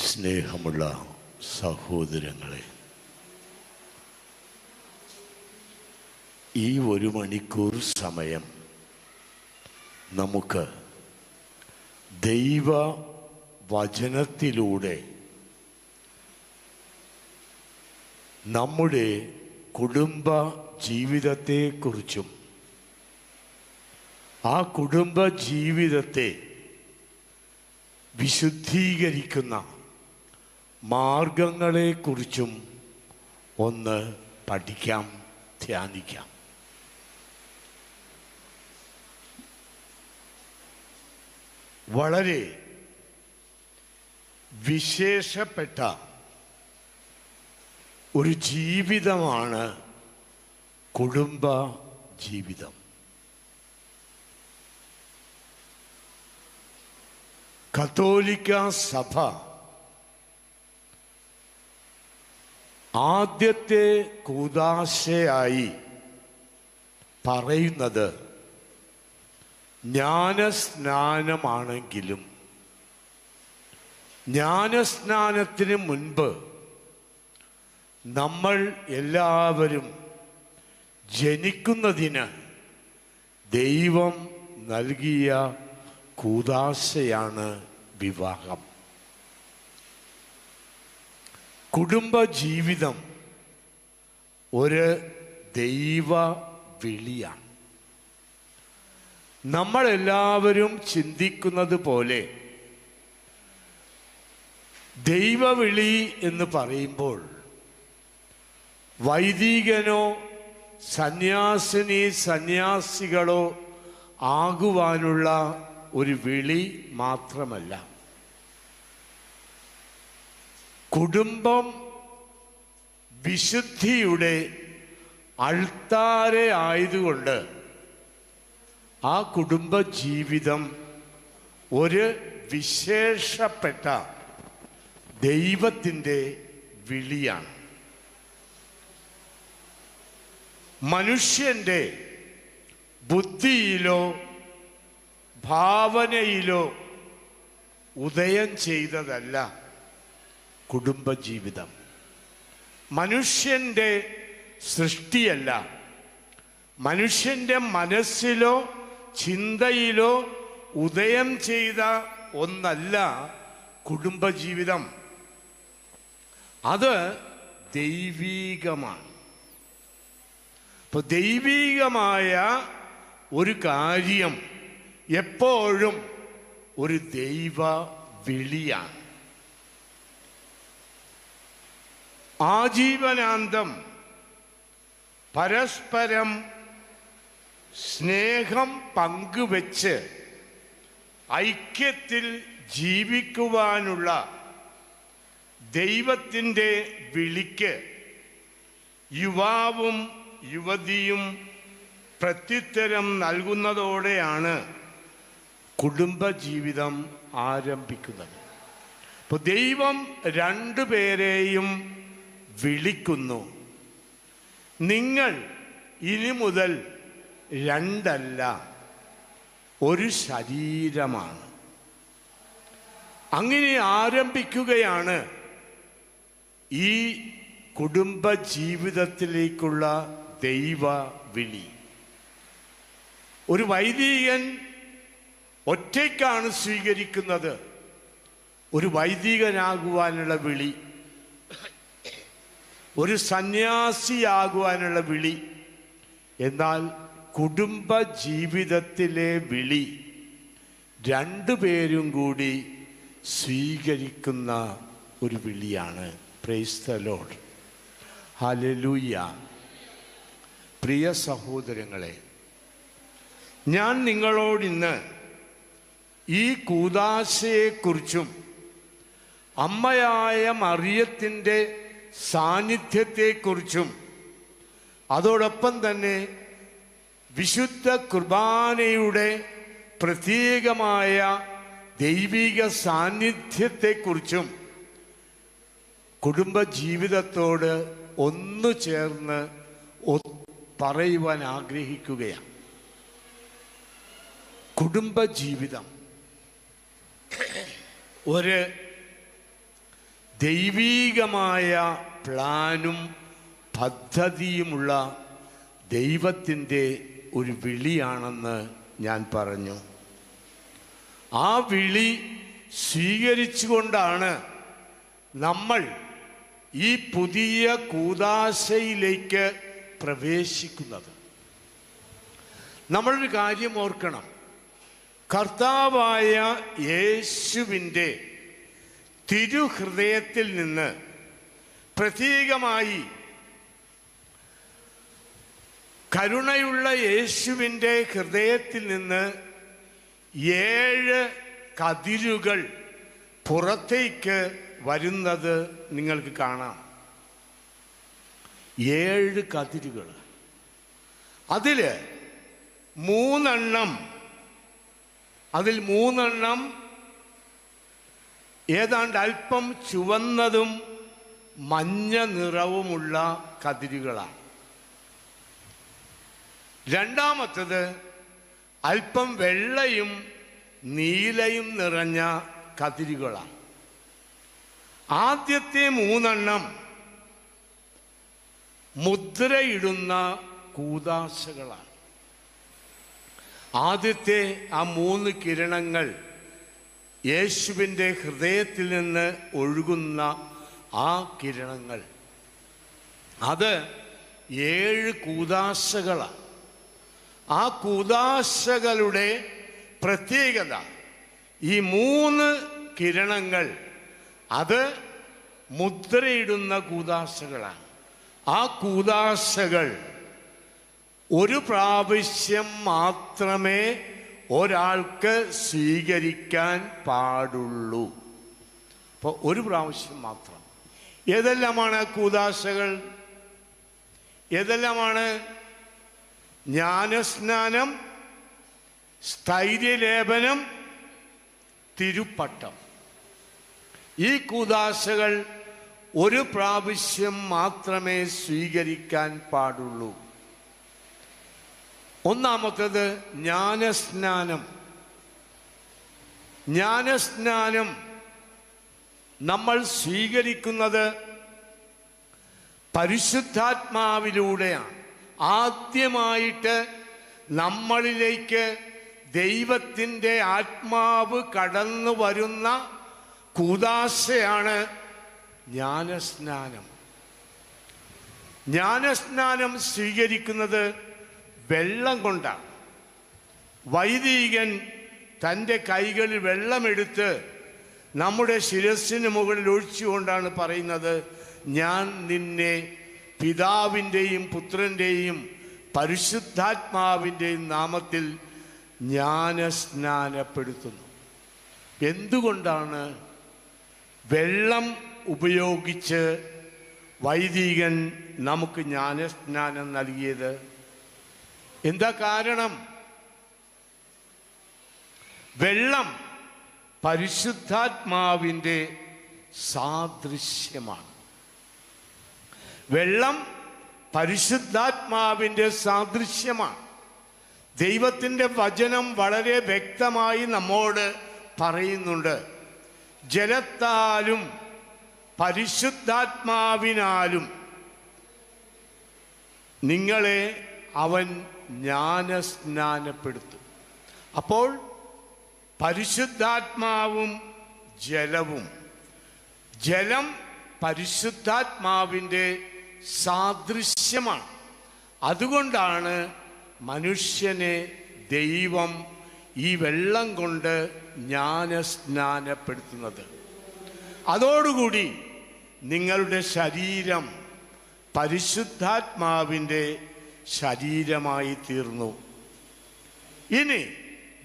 സ്നേഹമുള്ള സഹോദരങ്ങളെ, ഈ 1 മണിക്കൂർ സമയം നമുക്ക് ദൈവ വചനത്തിലൂടെ നമ്മുടെ കുടുംബ ജീവിതത്തെക്കുറിച്ചും ആ കുടുംബ ജീവിതത്തെ വിശുദ്ധീകരിക്കുന്ന മാർഗങ്ങളെക്കുറിച്ചും ഒന്ന് പഠിക്കാം, ധ്യാനിക്കാം. വളരെ വിശേഷപ്പെട്ട ഒരു ജീവിതമാണ് കുടുംബ ജീവിതം. കത്തോലിക്ക സഭ ആദ്യത്തെ കൂദാശയായി പറയുന്നത് ജ്ഞാനസ്നാനമാണെങ്കിലും ജ്ഞാനസ്നാനത്തിന് മുൻപ് നമ്മൾ എല്ലാവരും ജനിക്കുന്നതിന് ദൈവം നൽകിയ കൂദാശയാണ് വിവാഹം. കുടുംബ ജീവിതം ഒരു ദൈവ വിളിയാണ്. നമ്മളെല്ലാവരും ചിന്തിക്കുന്നത് പോലെ ദൈവവിളി എന്ന് പറയുമ്പോൾ വൈദികനോ സന്യാസികളോ ആകുവാനുള്ള ഒരു വിളി മാത്രമല്ല. കുടുംബം വിശുദ്ധിയുടെ അൾത്താരെ ആയതുകൊണ്ട് ആ കുടുംബ ജീവിതം ഒരു വിശേഷപ്പെട്ട ദൈവത്തിൻ്റെ വിളിയാണ്. മനുഷ്യൻ്റെ ബുദ്ധിയിലോ ഭാവനയിലോ ഉദയം ചെയ്തതല്ല കുടുംബജീവിതം. മനുഷ്യൻ്റെ സൃഷ്ടിയല്ല, മനുഷ്യൻ്റെ മനസ്സിലോ ചിന്തയിലോ ഉദയം ചെയ്ത ഒന്നല്ല കുടുംബജീവിതം. അത് ദൈവീകമാണ്. അപ്പോൾ ദൈവീകമായ ഒരു കാര്യം എപ്പോഴും ഒരു ദൈവ വിളിയാണ്. ആജീവനാന്തം പരസ്പരം സ്നേഹം പങ്കുവെച്ച് ഐക്യത്തിൽ ജീവിക്കുവാനുള്ള ദൈവത്തിൻ്റെ വിളിക്ക് യുവാവും യുവതിയും പ്രത്യുത്തരം നൽകുന്നതോടെയാണ് കുടുംബജീവിതം ആരംഭിക്കുന്നത്. അപ്പോൾ ദൈവം 2 പേരെയും വിളിക്കുന്നു. നിങ്ങൾ ഇനി മുതൽ 2 അല്ല, ഒരു ശരീരമാണ്. അങ്ങനെ ആരംഭിക്കുകയാണ് ഈ കുടുംബ ജീവിതത്തിലേക്കുള്ള ദൈവ വിളി. ഒരു വൈദികൻ ഒറ്റയ്ക്കാണ് സ്വീകരിക്കുന്നത് ഒരു വൈദികനാകുവാനുള്ള വിളി, ഒരു സന്യാസിയാകുവാനുള്ള വിളി. എന്നാൽ കുടുംബ ജീവിതത്തിലെ വിളി 2 പേരും കൂടി സ്വീകരിക്കുന്ന ഒരു വിളിയാണ്. Praise the lord, hallelujah. പ്രിയ സഹോദരങ്ങളെ, ഞാൻ നിങ്ങളോടിന്ന് ഈ കൂദാശയെക്കുറിച്ചും അമ്മയായ മറിയത്തിൻ്റെ സാന്നിധ്യത്തെക്കുറിച്ചും അതോടൊപ്പം തന്നെ വിശുദ്ധ കുർബാനയുടെ പ്രത്യേകമായ ദൈവിക സാന്നിധ്യത്തെക്കുറിച്ചും കുടുംബജീവിതത്തോട് ഒന്നു ചേർന്ന് പറയുവാൻ ആഗ്രഹിക്കുകയാണ്. കുടുംബജീവിതം ഒരു ദൈവീകമായ പ്ലാനും പദ്ധതിയുമുള്ള ദൈവത്തിൻ്റെ ഒരു വിളിയാണെന്ന് ഞാൻ പറഞ്ഞു. ആ വിളി സ്വീകരിച്ചുകൊണ്ടാണ് നമ്മൾ ഈ പുതിയ കൂദാശയിലേക്ക് പ്രവേശിക്കുന്നത്. നമ്മളൊരു കാര്യം ഓർക്കണം. കർത്താവായ യേശുവിൻ്റെ തിരുഹൃദയത്തിൽ നിന്ന് പ്രത്യേകമായി കരുണയുള്ള യേശുവിൻ്റെ ഹൃദയത്തിൽ നിന്ന് 7 കതിരുകൾ പുറത്തേക്ക് വരുന്നത് നിങ്ങൾക്ക് കാണാം. 7 കതിരുകൾ. അതിൽ 3 ഏതാണ്ട് അല്പം ചുവന്നതും മഞ്ഞ നിറവുമുള്ള കതിരുകളാണ്. രണ്ടാമത്തത് അല്പം വെള്ളയും നീലയും നിറഞ്ഞ കതിരുകളാണ്. ആദ്യത്തെ 3 മുദ്രയിടുന്ന കൂദാശകളാണ്. ആദ്യത്തെ ആ 3 കിരണങ്ങൾ യേശുവിൻ്റെ ഹൃദയത്തിൽ നിന്ന് ഒഴുകുന്ന ആ കിരണങ്ങൾ, അത് 7 കൂദാശകളാണ്. ആ കൂദാശകളുടെ പ്രത്യേകത, ഈ 3 കിരണങ്ങൾ അത് മുദ്രയിടുന്ന കൂദാശകളാണ്. ആ കൂദാശകൾ ഒരു പ്രാവശ്യം മാത്രമേ ഒരാൾക്ക് സ്വീകരിക്കാൻ പാടുള്ളൂ. അപ്പോൾ ഒരു പ്രാവശ്യം മാത്രം. ഏതെല്ലാമാണ് കൂദാശകൾ? ഏതെല്ലാമാണ്? ജ്ഞാനസ്നാനം, സ്ഥൈര്യലേപനം, തിരുപ്പട്ടം. ഈ കൂദാശകൾ ഒരു പ്രാവശ്യം മാത്രമേ സ്വീകരിക്കാൻ പാടുള്ളൂ. ഒന്നാമത്തേത് ജ്ഞാനസ്നാനം. ജ്ഞാനസ്നാനം നമ്മൾ സ്വീകരിക്കുന്നത് പരിശുദ്ധാത്മാവിലൂടെയാണ്. ആദ്യമായിട്ട് നമ്മളിലേക്ക് ദൈവത്തിൻ്റെ ആത്മാവ് കടന്നു വരുന്ന കൂദാശയാണ് ജ്ഞാനസ്നാനം. ജ്ഞാനസ്നാനം സ്വീകരിക്കുന്നത് വെള്ളം കൊണ്ടാണ്. വൈദികൻ തൻ്റെ കൈകളിൽ വെള്ളമെടുത്ത് നമ്മുടെ ശിരസ്സിന് മുകളിൽ ഒഴിച്ചുകൊണ്ടാണ് പറയുന്നത്, ഞാൻ നിന്നെ പിതാവിൻ്റെയും പുത്രൻ്റെയും പരിശുദ്ധാത്മാവിൻ്റെയും നാമത്തിൽ ജ്ഞാനസ്നാനപ്പെടുത്തുന്നു. എന്തുകൊണ്ടാണ് വെള്ളം ഉപയോഗിച്ച് വൈദികൻ നമുക്ക് ജ്ഞാനസ്നാനം നൽകിയത്? എന്താ കാരണം? വെള്ളം പരിശുദ്ധാത്മാവിൻ്റെ സാദൃശ്യമാണ്. വെള്ളം പരിശുദ്ധാത്മാവിൻ്റെ സാദൃശ്യമാണ്. ദൈവത്തിൻ്റെ വചനം വളരെ വ്യക്തമായി നമ്മോട് പറയുന്നുണ്ട്, ജലത്താലും പരിശുദ്ധാത്മാവിനാലും നിങ്ങളെ അവൻ ജ്ഞാനസ്നാനപ്പെടുത്തും. അപ്പോൾ പരിശുദ്ധാത്മാവും ജലവും, ജലം പരിശുദ്ധാത്മാവിൻ്റെ സാദൃശ്യമാണ്. അതുകൊണ്ടാണ് മനുഷ്യനെ ദൈവം ഈ വെള്ളം കൊണ്ട് ജ്ഞാനസ്നാനപ്പെടുത്തുന്നത്. അതോടുകൂടി നിങ്ങളുടെ ശരീരം പരിശുദ്ധാത്മാവിൻ്റെ ശരീരമായി തീർന്നു. ഇനി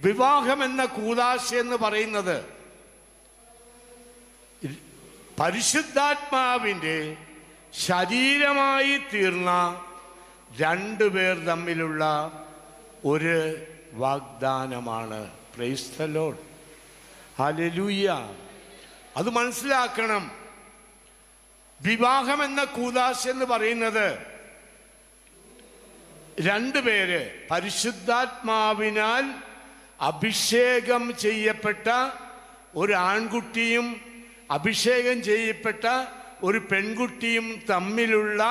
വിവാഹം എന്ന കൂദാശ എന്ന് പറയുന്നത് പരിശുദ്ധാത്മാവിൻ്റെ ശരീരമായി തീർന്ന 2 പേർ തമ്മിലുള്ള ഒരു വാഗ്ദാനമാണ്. Praise the lord, hallelujah. അത് മനസ്സിലാക്കണം. വിവാഹം എന്ന കൂദാശ എന്ന് പറയുന്നത് 2 പേര് പരിശുദ്ധാത്മാവിനാൽ അഭിഷേകം ചെയ്യപ്പെട്ട ഒരു ആൺകുട്ടിയും അഭിഷേകം ചെയ്യപ്പെട്ട ഒരു പെൺകുട്ടിയും തമ്മിലുള്ള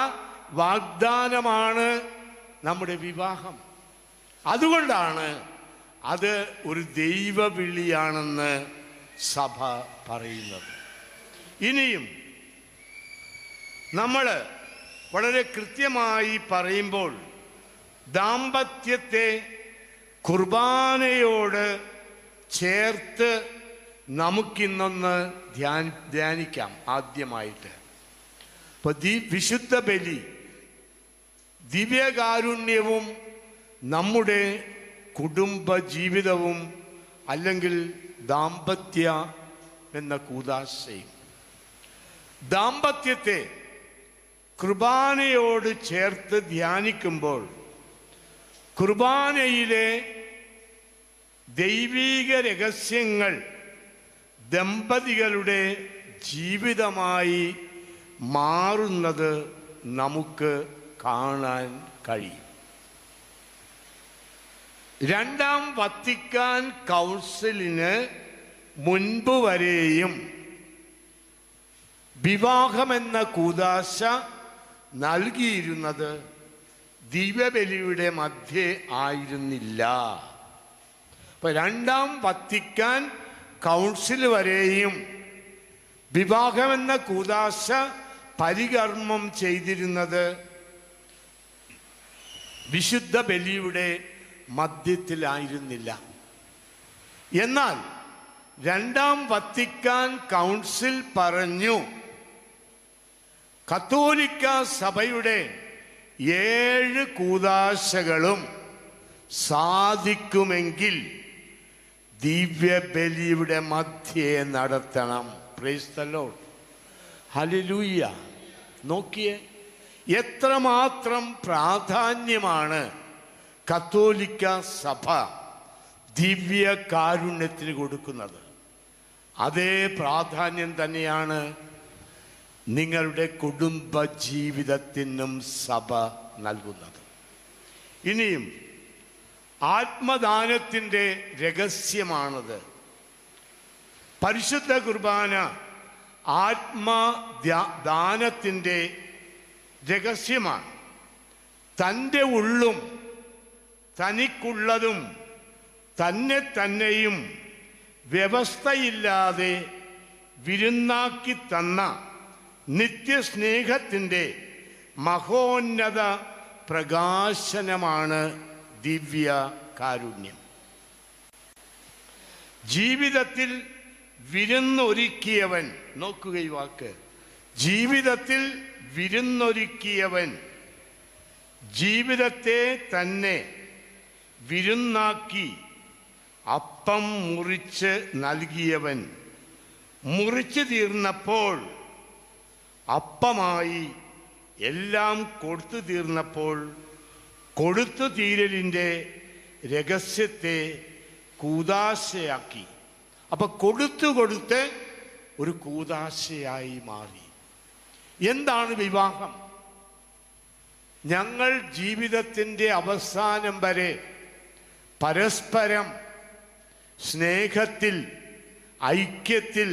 വാഗ്ദാനമാണ് നമ്മുടെ വിവാഹം. അതുകൊണ്ടാണ് അത് ഒരു ദൈവവിളിയാണെന്ന് സഭ പറയുന്നത്. ഇനിയും നമ്മൾ വളരെ കൃത്യമായി പറയുമ്പോൾ ദാമ്പത്യത്തെ കുർബാനയോട് ചേർത്ത് നമുക്കിന്നൊന്ന് ധ്യാനിക്കാം. ആദ്യമായിട്ട് ഇപ്പോൾ വിശുദ്ധ ബലി, ദിവ്യകാരുണ്യവും നമ്മുടെ കുടുംബ ജീവിതവും അല്ലെങ്കിൽ ദാമ്പത്യ എന്ന കൂദാശയും, ദാമ്പത്യത്തെ കുർബാനയോട് ചേർത്ത് ധ്യാനിക്കുമ്പോൾ കുർബാനയിലെ ദൈവീക രഹസ്യങ്ങൾ ദമ്പതികളുടെ ജീവിതമായി മാറുന്നത് നമുക്ക് കാണാൻ കഴിയും. രണ്ടാം വത്തിക്കാൻ കൗൺസിലിന് മുൻപ് വരെയും വിവാഹമെന്ന കൂദാശ നൽകിയിരുന്നത് ദിവ്യബലിയുടെ മധ്യേ ആയിരുന്നില്ല. അപ്പൊ രണ്ടാം വത്തിക്കാൻ കൗൺസിൽ വരെയും വിവാഹമെന്ന കൂദാശ പരികർമ്മം ചെയ്തിരുന്നത് വിശുദ്ധ ബലിയുടെ മധ്യത്തിലായിരുന്നില്ല. എന്നാൽ രണ്ടാം വത്തിക്കാൻ കൗൺസിൽ പറഞ്ഞു, കത്തോലിക്ക സഭയുടെ 7 കൂദാശകളും സാധിക്കുമെങ്കിൽ ദിവ്യബലിയുടെ മധ്യേ നടത്തണം. Price the lord, hallelujah. നോക്കിയേ, എത്രമാത്രം പ്രാധാന്യമാണ് കത്തോലിക്ക സഭ ദിവ്യ കാരുണ്യത്തിന് കൊടുക്കുന്നത്. അതേ പ്രാധാന്യം തന്നെയാണ് നിങ്ങളുടെ കുടുംബ ജീവിതത്തിനും സഭ നൽകുന്നത്. ഇനിയും ആത്മദാനത്തിൻ്റെ രഹസ്യമാണത്. പരിശുദ്ധ കുർബാന ആത്മദാനത്തിൻ്റെ രഹസ്യമാണ്. തൻ്റെ ഉള്ളും തനിക്കുള്ളതും തന്നെയും വ്യവസ്ഥയില്ലാതെ വിരുന്നാക്കി തന്ന നിത്യസ്നേഹത്തിൻ്റെ മഹോന്നത പ്രകാശനമാണ് ദിവ്യ കാരുണ്യം. ജീവിതത്തിൽ വിരുന്നൊരുക്കിയവൻ, നോക്കുക ഈ വാക്ക്, ജീവിതത്തിൽ വിരുന്നൊരുക്കിയവൻ, ജീവിതത്തെ തന്നെ വിരുന്നാക്കി അപ്പം മുറിച്ച് നൽകിയവൻ, മുറിച്ചു തീർന്നപ്പോൾ അപ്പമായി എല്ലാം കൊടുത്തു തീർന്നപ്പോൾ കൊടുത്തു തീരലിൻ്റെ രഹസ്യത്തെ കൂദാശയാക്കി. അപ്പൊ കൊടുത്ത് ഒരു കൂദാശയായി മാറി. എന്താണ് വിവാഹം? ഞങ്ങൾ ജീവിതത്തിൻ്റെ അവസാനം വരെ പരസ്പരം സ്നേഹത്തിൽ, ഐക്യത്തിൽ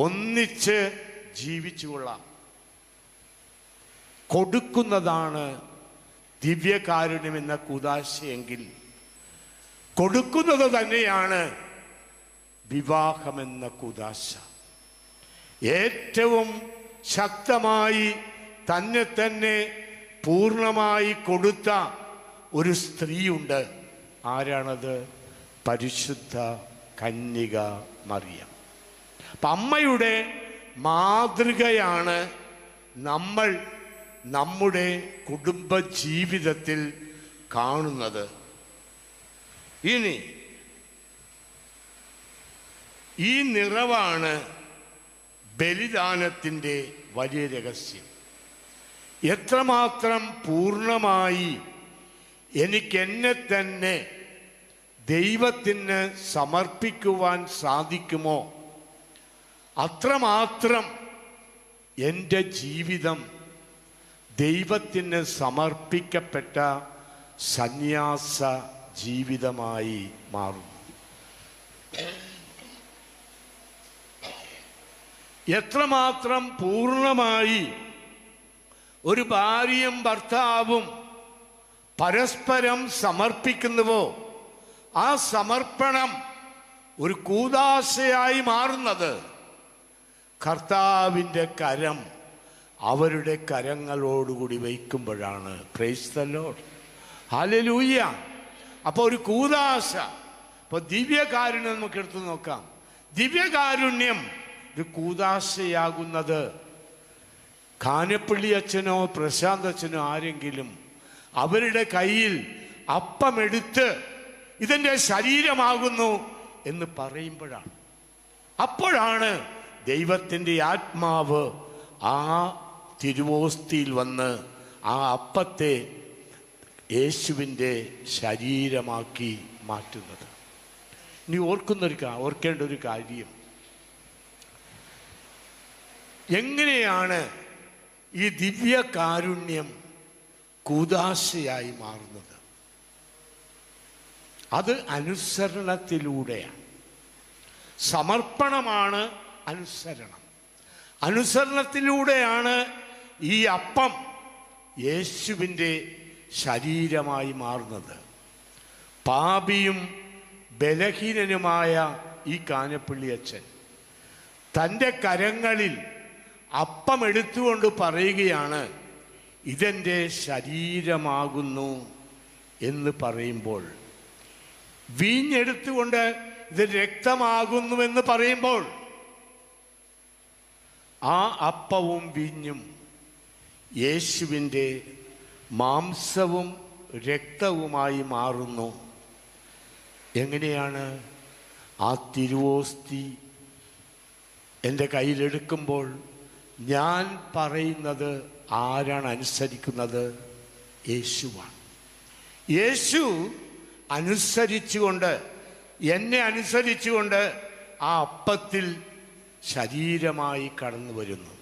ഒന്നിച്ച് ജീവിച്ചുകൊള്ളാം. കൊടുക്കുന്നതാണ് ദിവ്യകാരുണ്യം എന്ന കൂദാശയെങ്കിൽ കൊടുക്കുന്നത് തന്നെയാണ് വിവാഹമെന്ന കൂദാശ. ഏറ്റവും ശക്തമായി തന്നെ പൂർണ്ണമായി കൊടുത്ത ഒരു സ്ത്രീയുണ്ട്. ആരാണത്? പരിശുദ്ധ കന്യക മറിയം. അപ്പം അമ്മയുടെ മാതൃകയാണ് നമ്മൾ നമ്മുടെ കുടുംബ ജീവിതത്തിൽ കാണുന്നത്. ഇനി ഈ നിറവാണ് ബലിദാനത്തിൻ്റെ വലിയ രഹസ്യം. എത്രമാത്രം പൂർണ്ണമായി എനിക്ക് എന്നെ തന്നെ ദൈവത്തിന് സമർപ്പിക്കുവാൻ സാധിക്കുമോ അത്രമാത്രം എൻ്റെ ജീവിതം ദൈവത്തിന് സമർപ്പിക്കപ്പെട്ട സന്യാസ ജീവിതമായി മാറും. എത്രമാത്രം പൂർണ്ണമായി ഒരു ഭാര്യയും ഭർത്താവും പരസ്പരം സമർപ്പിക്കുന്നുവോ ആ സമർപ്പണം ഒരു കൂദാശയായി മാറുന്നത് കർത്താവിൻ്റെ കരം അവരുടെ കരങ്ങളോടുകൂടി വയ്ക്കുമ്പോഴാണ്. Praise the lord, hallelujah. അപ്പോൾ ഒരു കൂദാശ. ഇപ്പോൾ ദിവ്യകാരുണ്യം നമുക്ക് എടുത്തു നോക്കാം. ദിവ്യകാരുണ്യം ഒരു കൂദാശയാകുന്നത് കാനപ്പള്ളി അച്ഛനോ പ്രശാന്ത് അച്ഛനോ ആരെങ്കിലും അവരുടെ കയ്യിൽ അപ്പമെടുത്ത് ഇതെൻ്റെ ശരീരമാകുന്നു എന്ന് പറയുമ്പോഴാണ്. അപ്പോഴാണ് ദൈവത്തിൻ്റെ ആത്മാവ് ആ തിരുവോസ്തിയിൽ വന്ന് ആ അപ്പത്തെ യേശുവിൻ്റെ ശരീരമാക്കി മാറ്റുന്നത്. ഇനി ഓർക്കേണ്ട ഒരു കാര്യം, എങ്ങനെയാണ് ഈ ദിവ്യകാരുണ്യം കൂദാശയായി മാറുന്നത്? അത് അനുസരണത്തിലൂടെയാണ്. സമർപ്പണമാണ് അനുസരണം. അനുസരണത്തിലൂടെയാണ് ഈ അപ്പം യേശുവിൻ്റെ ശരീരമായി മാറുന്നത്. പാപിയും ബലഹീനനുമായ ഈ കാനപ്പള്ളി അച്ഛൻ തൻ്റെ കരങ്ങളിൽ അപ്പം എടുത്തുകൊണ്ട് പറയുകയാണ്, ഇതെൻ്റെ ശരീരമാകുന്നു എന്ന് പറയുമ്പോൾ, വീഞ്ഞെടുത്തുകൊണ്ട് ഇത് രക്തമാകുന്നുവെന്ന് പറയുമ്പോൾ ആ അപ്പവും വീഞ്ഞും യേശുവിൻ്റെ മാംസവും രക്തവുമായി മാറുന്നു. എങ്ങനെയാണ്? ആ തിരുവോസ്തി എൻ്റെ കയ്യിലെടുക്കുമ്പോൾ ഞാൻ പറയുന്നത് ആരാണ് അനുസരിക്കുന്നത്? യേശുവാണ്. യേശു അനുസരിച്ചുകൊണ്ട്, എന്നെ അനുസരിച്ചുകൊണ്ട് ആ അപ്പത്തിൽ ശരീരമായി കടന്നു വരുന്നു.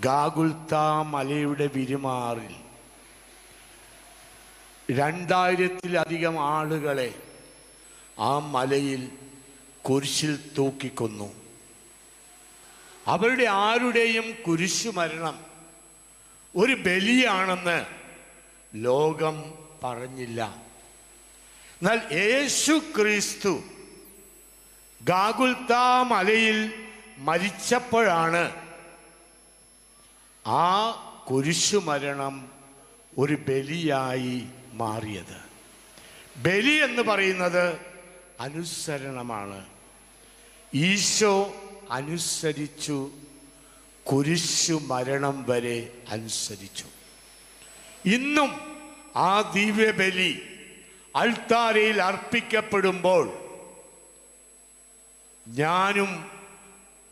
ഗാഗുൽത്താ മലയുടെ വിരുമാറിൽ 2000-ത്തിലധികം ആളുകളെ ആ മലയിൽ കുരിശിൽ തൂക്കിക്കൊന്നു. അവരുടെ ആരുടെയും കുരിശുമരണം ഒരു ബലിയാണെന്ന് ലോകം പറഞ്ഞില്ല. എന്നാൽ യേശു ക്രിസ്തു ഗാഗുൽത്താ മലയിൽ മരിച്ചപ്പോഴാണ് ആ കുരിശുമരണം ഒരു ബലിയായി മാറിയത്. ബലി എന്ന് പറയുന്നത് അനുസരണമാണ്. ഈശോ അനുസരിച്ചു, കുരിശു മരണം വരെ അനുസരിച്ചു. ഇന്നും ആ ദിവ്യബലി അൾത്താരയിൽ അർപ്പിക്കപ്പെടുമ്പോൾ ഞാനും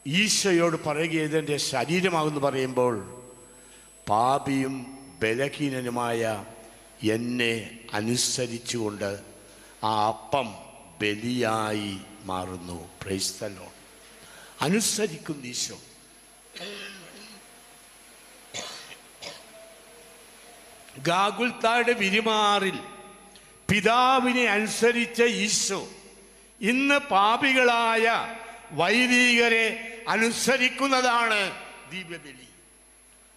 ഈശോയോട് പറയുക, ഇതെൻ്റെ ശരീരമാകുന്നു പറയുമ്പോൾ പാപിയും ബലഹീനനുമായ എന്നെ അനുസരിച്ചുകൊണ്ട് ആ അപ്പം ബലിയായി മാറുന്നു. Price the Lord. അനുസരിക്കുന്നു ഈശോ. ഗാഗുൽത്തായുടെ വിരുമാറിൽ പിതാവിനെ അനുസരിച്ച ഈശോ ഇന്ന് പാപികളായ വൈദികരെ അനുസരിക്കുന്നതാണ് ദിവ്യബലി.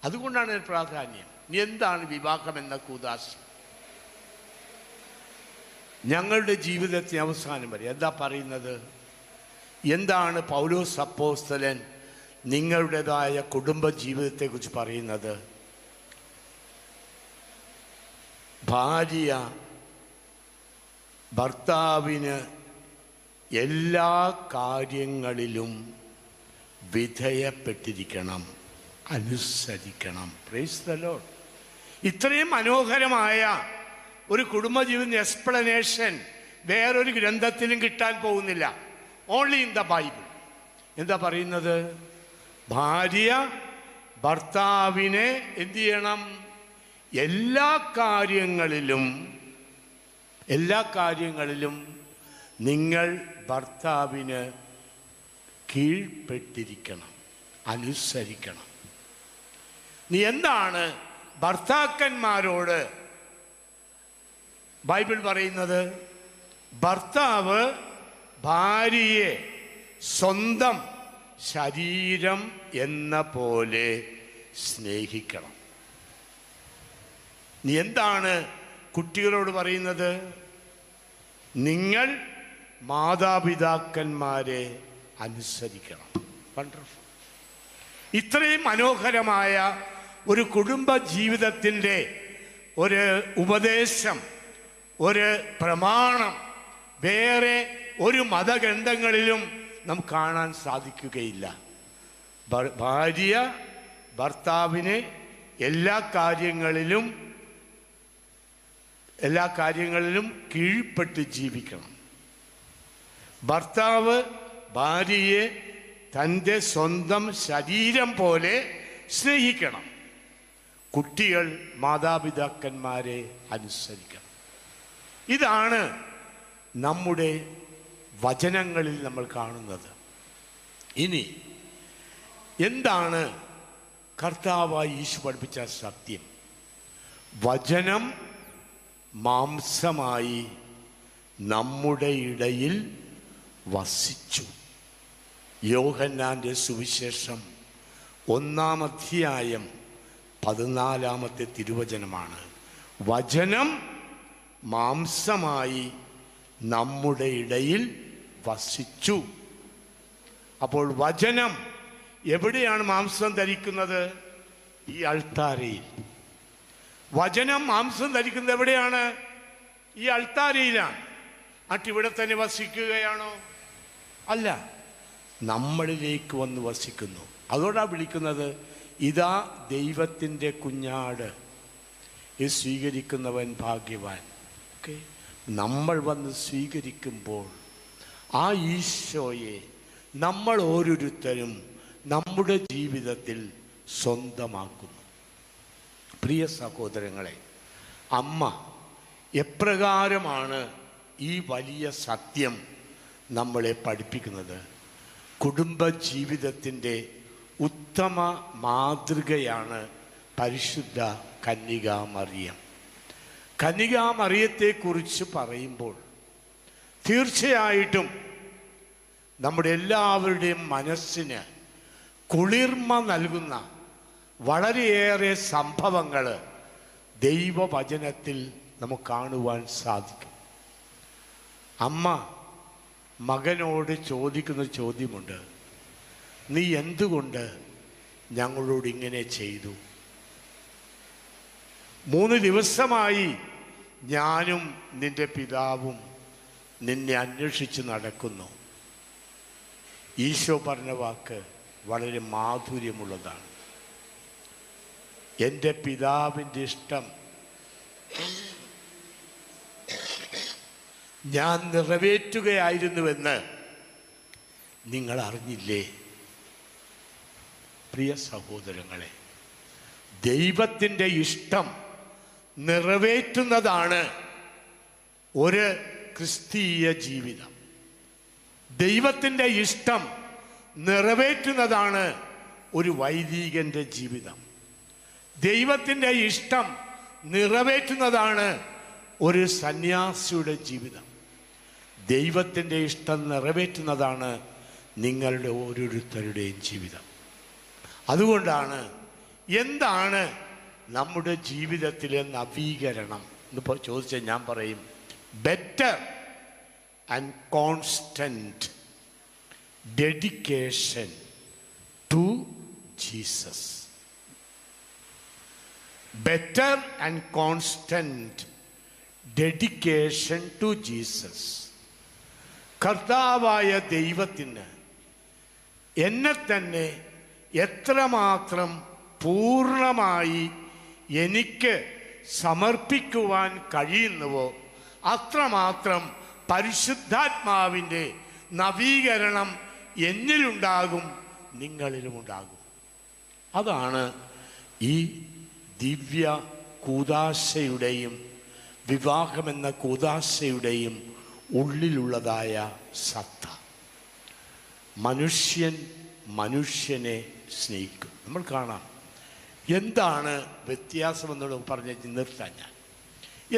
അതുകൊണ്ടാണ് പ്രാധാന്യം. ഇനി എന്താണ് വിവാഹം എന്ന കൂദാശ? ഞങ്ങളുടെ ജീവിതത്തിന് അവസാനം വരെ എന്താ പറയുന്നത്? എന്താണ് പൗലോസ് അപ്പോസ്തലൻ നിങ്ങളുടേതായ കുടുംബ ജീവിതത്തെക്കുറിച്ച് പറയുന്നത്? ഭാര്യ ഭർത്താവിന് എല്ലാ കാര്യങ്ങളിലും വിധേയപ്പെട്ടിരിക്കണം, അനുസരിക്കണം. Price the Lord. ഇത്രയും മനോഹരമായ ഒരു കുടുംബജീവിത എക്സ്പ്ലനേഷൻ വേറൊരു ഗ്രന്ഥത്തിലും കിട്ടാൻ പോകുന്നില്ല. Only in the Bible. എന്താ പറയുന്നത്? ഭാര്യ ഭർത്താവിനെ എന്ത് ചെയ്യണം? എല്ലാ കാര്യങ്ങളിലും നിങ്ങൾ ഭർത്താവിന് കീഴ്പ്പെട്ടിരിക്കണം, അനുസരിക്കണം. നീ എന്താണ് ഭർത്താക്കന്മാരോട് ബൈബിൾ പറയുന്നത്? ഭർത്താവ് ഭാര്യയെ സ്വന്തം ശരീരം എന്ന പോലെ സ്നേഹിക്കണം. നീ എന്താണ് കുട്ടികളോട് പറയുന്നത്? നിങ്ങൾ മാതാപിതാക്കന്മാരെ അനുസരിക്കണം. വണ്ടർഫുൾ. ഇത്രയും മനോഹരമായ ഒരു കുടുംബ ജീവിതത്തിൻ്റെ ഒരു ഉപദേശം, ഒരു പ്രമാണം വേറെ ഒരു മതഗ്രന്ഥങ്ങളിലും നമുക്ക് കാണാൻ സാധിക്കുകയില്ല. ഭാര്യ ഭർത്താവിനെ എല്ലാ കാര്യങ്ങളിലും കീഴ്പ്പെട്ട് ജീവിക്കണം. ഭർത്താവ് ഭാര്യയെ തൻ്റെ സ്വന്തം ശരീരം പോലെ സ്നേഹിക്കണം. കുട്ടികൾ മാതാപിതാക്കന്മാരെ അനുസരിക്കണം. ഇതാണ് നമ്മുടെ വചനങ്ങളിൽ നമ്മൾ കാണുന്നത്. ഇനി എന്താണ് കർത്താവായി യേശു പഠിപ്പിച്ച സത്യം? വചനം മാംസമായി നമ്മുടെ ഇടയിൽ വസിച്ചു. യോഹന്നാൻ്റെ സുവിശേഷം 1-ാം അധ്യായം 14-ാമത്തെ തിരുവചനമാണ്. വചനം മാംസമായി നമ്മുടെ ഇടയിൽ വസിച്ചു. അപ്പോൾ വചനം എവിടെയാണ് മാംസം ധരിക്കുന്നത്? ഈ അൾത്താരയിൽ. വചനം മാംസം ധരിക്കുന്നത് എവിടെയാണ്? ഈ അൾത്താരയിലാണ്. ഇവിടെ തന്നെ വസിക്കുകയാണോ? അല്ല, നമ്മളിലേക്ക് വന്ന് വസിക്കുന്നു. അതോടാ വിളിക്കുന്നത്, ഇതാ ദൈവത്തിൻ്റെ കുഞ്ഞാട്, ഇത് സ്വീകരിക്കുന്നവൻ ഭാഗ്യവാൻ. ഓക്കെ, നമ്മൾ വന്ന് സ്വീകരിക്കുമ്പോൾ ആ ഈശോയെ നമ്മൾ ഓരോരുത്തരും നമ്മുടെ ജീവിതത്തിൽ സ്വന്തമാക്കുന്നു. പ്രിയ സഹോദരങ്ങളെ, അമ്മ എപ്രകാരമാണ് ഈ വലിയ സത്യം നമ്മളെ പഠിപ്പിക്കുന്നത്? കുടുംബ ജീവിതത്തിൻ്റെ ഉത്തമ മാതൃകയാണ് പരിശുദ്ധ കന്യകാമറിയം. കന്യകാമറിയത്തെക്കുറിച്ച് പറയുമ്പോൾ തീർച്ചയായിട്ടും നമ്മുടെ എല്ലാവരുടെയും മനസ്സിന് കുളിർമ നൽകുന്ന വളരെയേറെ സംഭവങ്ങൾ ദൈവവചനത്തിൽ നമുക്ക് കാണുവാൻ സാധിക്കും. അമ്മ മകനോട് ചോദിക്കുന്ന ചോദ്യമുണ്ട്, നീ എന്തുകൊണ്ട് ഞങ്ങളോട് ഇങ്ങനെ ചെയ്തു? 3 ദിവസമായി ഞാനും നിന്റെ പിതാവും നിന്നെ അന്വേഷിച്ച് നടക്കുന്നു. ഈശോ പറഞ്ഞ വാക്ക് വളരെ മാധുര്യമുള്ളതാണ്. എൻ്റെ പിതാവിൻ്റെ ഇഷ്ടം ഞാൻ നിറവേറ്റുകയായിരുന്നുവെന്ന് നിങ്ങൾ അറിഞ്ഞില്ലേ? പ്രിയ സഹോദരങ്ങളെ, ദൈവത്തിൻ്റെ ഇഷ്ടം നിറവേറ്റുന്നതാണ് ഒരു ക്രിസ്തീയ ജീവിതം. ദൈവത്തിൻ്റെ ഇഷ്ടം നിറവേറ്റുന്നതാണ് ഒരു വൈദികൻ്റെ ജീവിതം. ദൈവത്തിൻ്റെ ഇഷ്ടം നിറവേറ്റുന്നതാണ് ഒരു സന്യാസിയുടെ ജീവിതം. ദൈവത്തിൻ്റെ ഇഷ്ടം നിറവേറ്റുന്നതാണ് നിങ്ങളുടെ ഓരോരുത്തരുടെയും ജീവിതം. അതുകൊണ്ടാണ് എന്താണ് നമ്മുടെ ജീവിതത്തിലെ നവീകരണം എന്നിപ്പോൾ ചോദിച്ചാൽ ഞാൻ പറയും, better and constant dedication to Jesus. Better and constant dedication to Jesus. കർത്താവായ ദൈവത്തിന് എന്നെ തന്നെ എത്രമാത്രം പൂർണ്ണമായി എനിക്ക് സമർപ്പിക്കുവാൻ കഴിയുന്നുവോ അത്രമാത്രം പരിശുദ്ധാത്മാവിൻ്റെ നവീകരണം എന്നിലുണ്ടാകും, നിങ്ങളിലുമുണ്ടാകും. അതാണ് ഈ ദിവ്യ കൂദാശയുടെയും വിവാഹമെന്ന കൂദാശയുടെയും ഉള്ളിലുള്ളതായ സത്ത. മനുഷ്യൻ മനുഷ്യനെ സ്നേഹിക്കും. നമ്മൾ കാണാം എന്താണ് വ്യത്യാസമെന്നോട് പറഞ്ഞ് നിർത്താൻ ഞാൻ.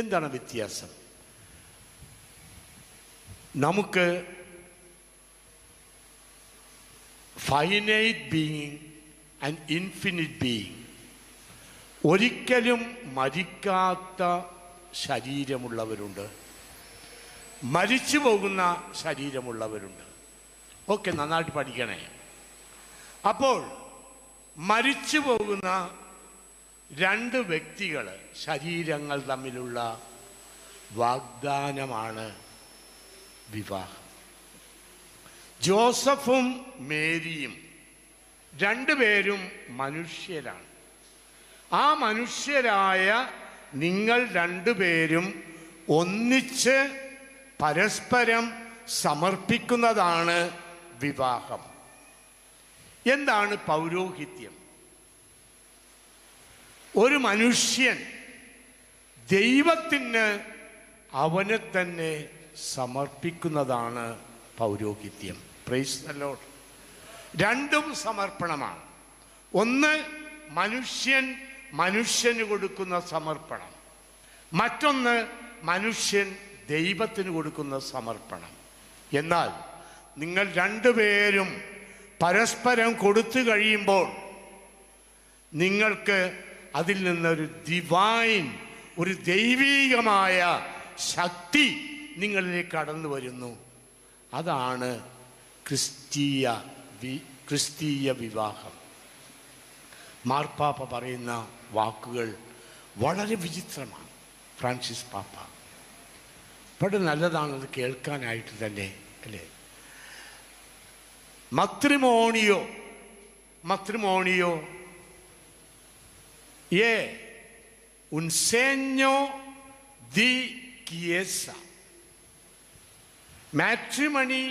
എന്താണ് വ്യത്യാസം? നമുക്ക് finite being and infinite being. ഒരിക്കലും മരിക്കാത്ത ശരീരമുള്ളവരുണ്ട്, മരിച്ചു പോകുന്ന ശരീരമുള്ളവരുണ്ട്. ഓക്കെ, നന്നായിട്ട് പഠിക്കണേ. അപ്പോൾ മരിച്ചു പോകുന്ന രണ്ട് വ്യക്തികൾ, ശരീരങ്ങൾ തമ്മിലുള്ള വാഗ്ദാനമാണ് വിവാഹം. ജോസഫും മേരിയും രണ്ടുപേരും മനുഷ്യരാണ്. ആ മനുഷ്യരായ നിങ്ങൾ രണ്ടുപേരും ഒന്നിച്ച് പരസ്പരം സമർപ്പിക്കുന്നതാണ് വിവാഹം. എന്താണ് പൗരോഹിത്യം? ഒരു മനുഷ്യൻ ദൈവത്തിന് അവനെ തന്നെ സമർപ്പിക്കുന്നതാണ് പൗരോഹിത്യം. Price the Lord. രണ്ടും സമർപ്പണമാണ്. ഒന്ന് മനുഷ്യൻ മനുഷ്യന് കൊടുക്കുന്ന സമർപ്പണം, മറ്റൊന്ന് മനുഷ്യൻ ദൈവത്തിന് കൊടുക്കുന്ന സമർപ്പണം. എന്നാൽ നിങ്ങൾ രണ്ടുപേരും പരസ്പരം കൊടുത്തു കഴിയുമ്പോൾ നിങ്ങൾക്ക് അതിൽ നിന്നൊരു ഡിവൈൻ, ഒരു ദൈവീകമായ ശക്തി നിങ്ങളിലേക്ക് കടന്നു വരുന്നു. അതാണ് ക്രിസ്തീയ വിവാഹം. മാർപ്പാപ്പ പറയുന്ന വാക്കുകൾ വളരെ വിചിത്രമാണ്. ഫ്രാൻസിസ് പാപ്പ വളരെ നല്ലതാണത് കേൾക്കാനായിട്ട് തന്നെ, അല്ലേ? matrimonio è un segno di chiesa. Matrimony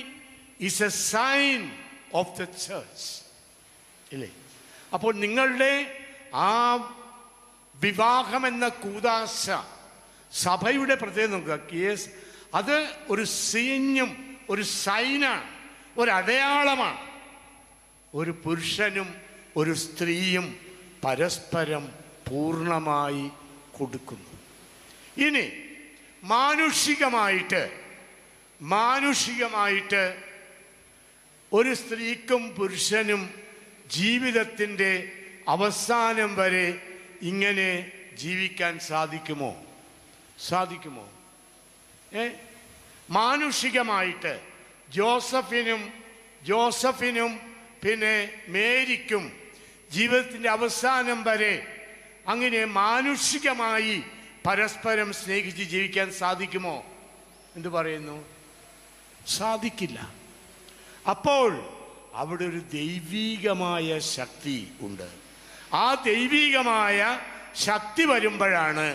is a sign of the church. ഇല്ലേ? അപ്പോൾ നിങ്ങളുടെ ആ വിവാഹം എന്ന കൂദാശ, സഭയുടെ പ്രത്യേകത നോക്കുക. കേസ് അത് ഒരു സീന്യം, ഒരു സൈനാണ്, ഒരടയാളമാണ്. ഒരു പുരുഷനും ഒരു സ്ത്രീയും പരസ്പരം പൂർണ്ണമായി കൊടുക്കുന്നു. ഇനി മാനുഷികമായിട്ട് ഒരു സ്ത്രീക്കും പുരുഷനും ജീവിതത്തിൻ്റെ അവസാനം വരെ ഇങ്ങനെ ജീവിക്കാൻ സാധിക്കുമോ? മാനുഷികമായിട്ട് ജോസഫിനും പിന്നെ മേരിക്കും ജീവിതത്തിൻ്റെ അവസാനം വരെ അങ്ങനെ മാനുഷികമായി പരസ്പരം സ്നേഹിച്ച് ജീവിക്കാൻ സാധിക്കുമോ? എന്തു പറയുന്നു? സാധിക്കില്ല. അപ്പോൾ അവിടെ ഒരു ദൈവീകമായ ശക്തി ഉണ്ട്. ആ ദൈവീകമായ ശക്തി വരുമ്പോഴാണ്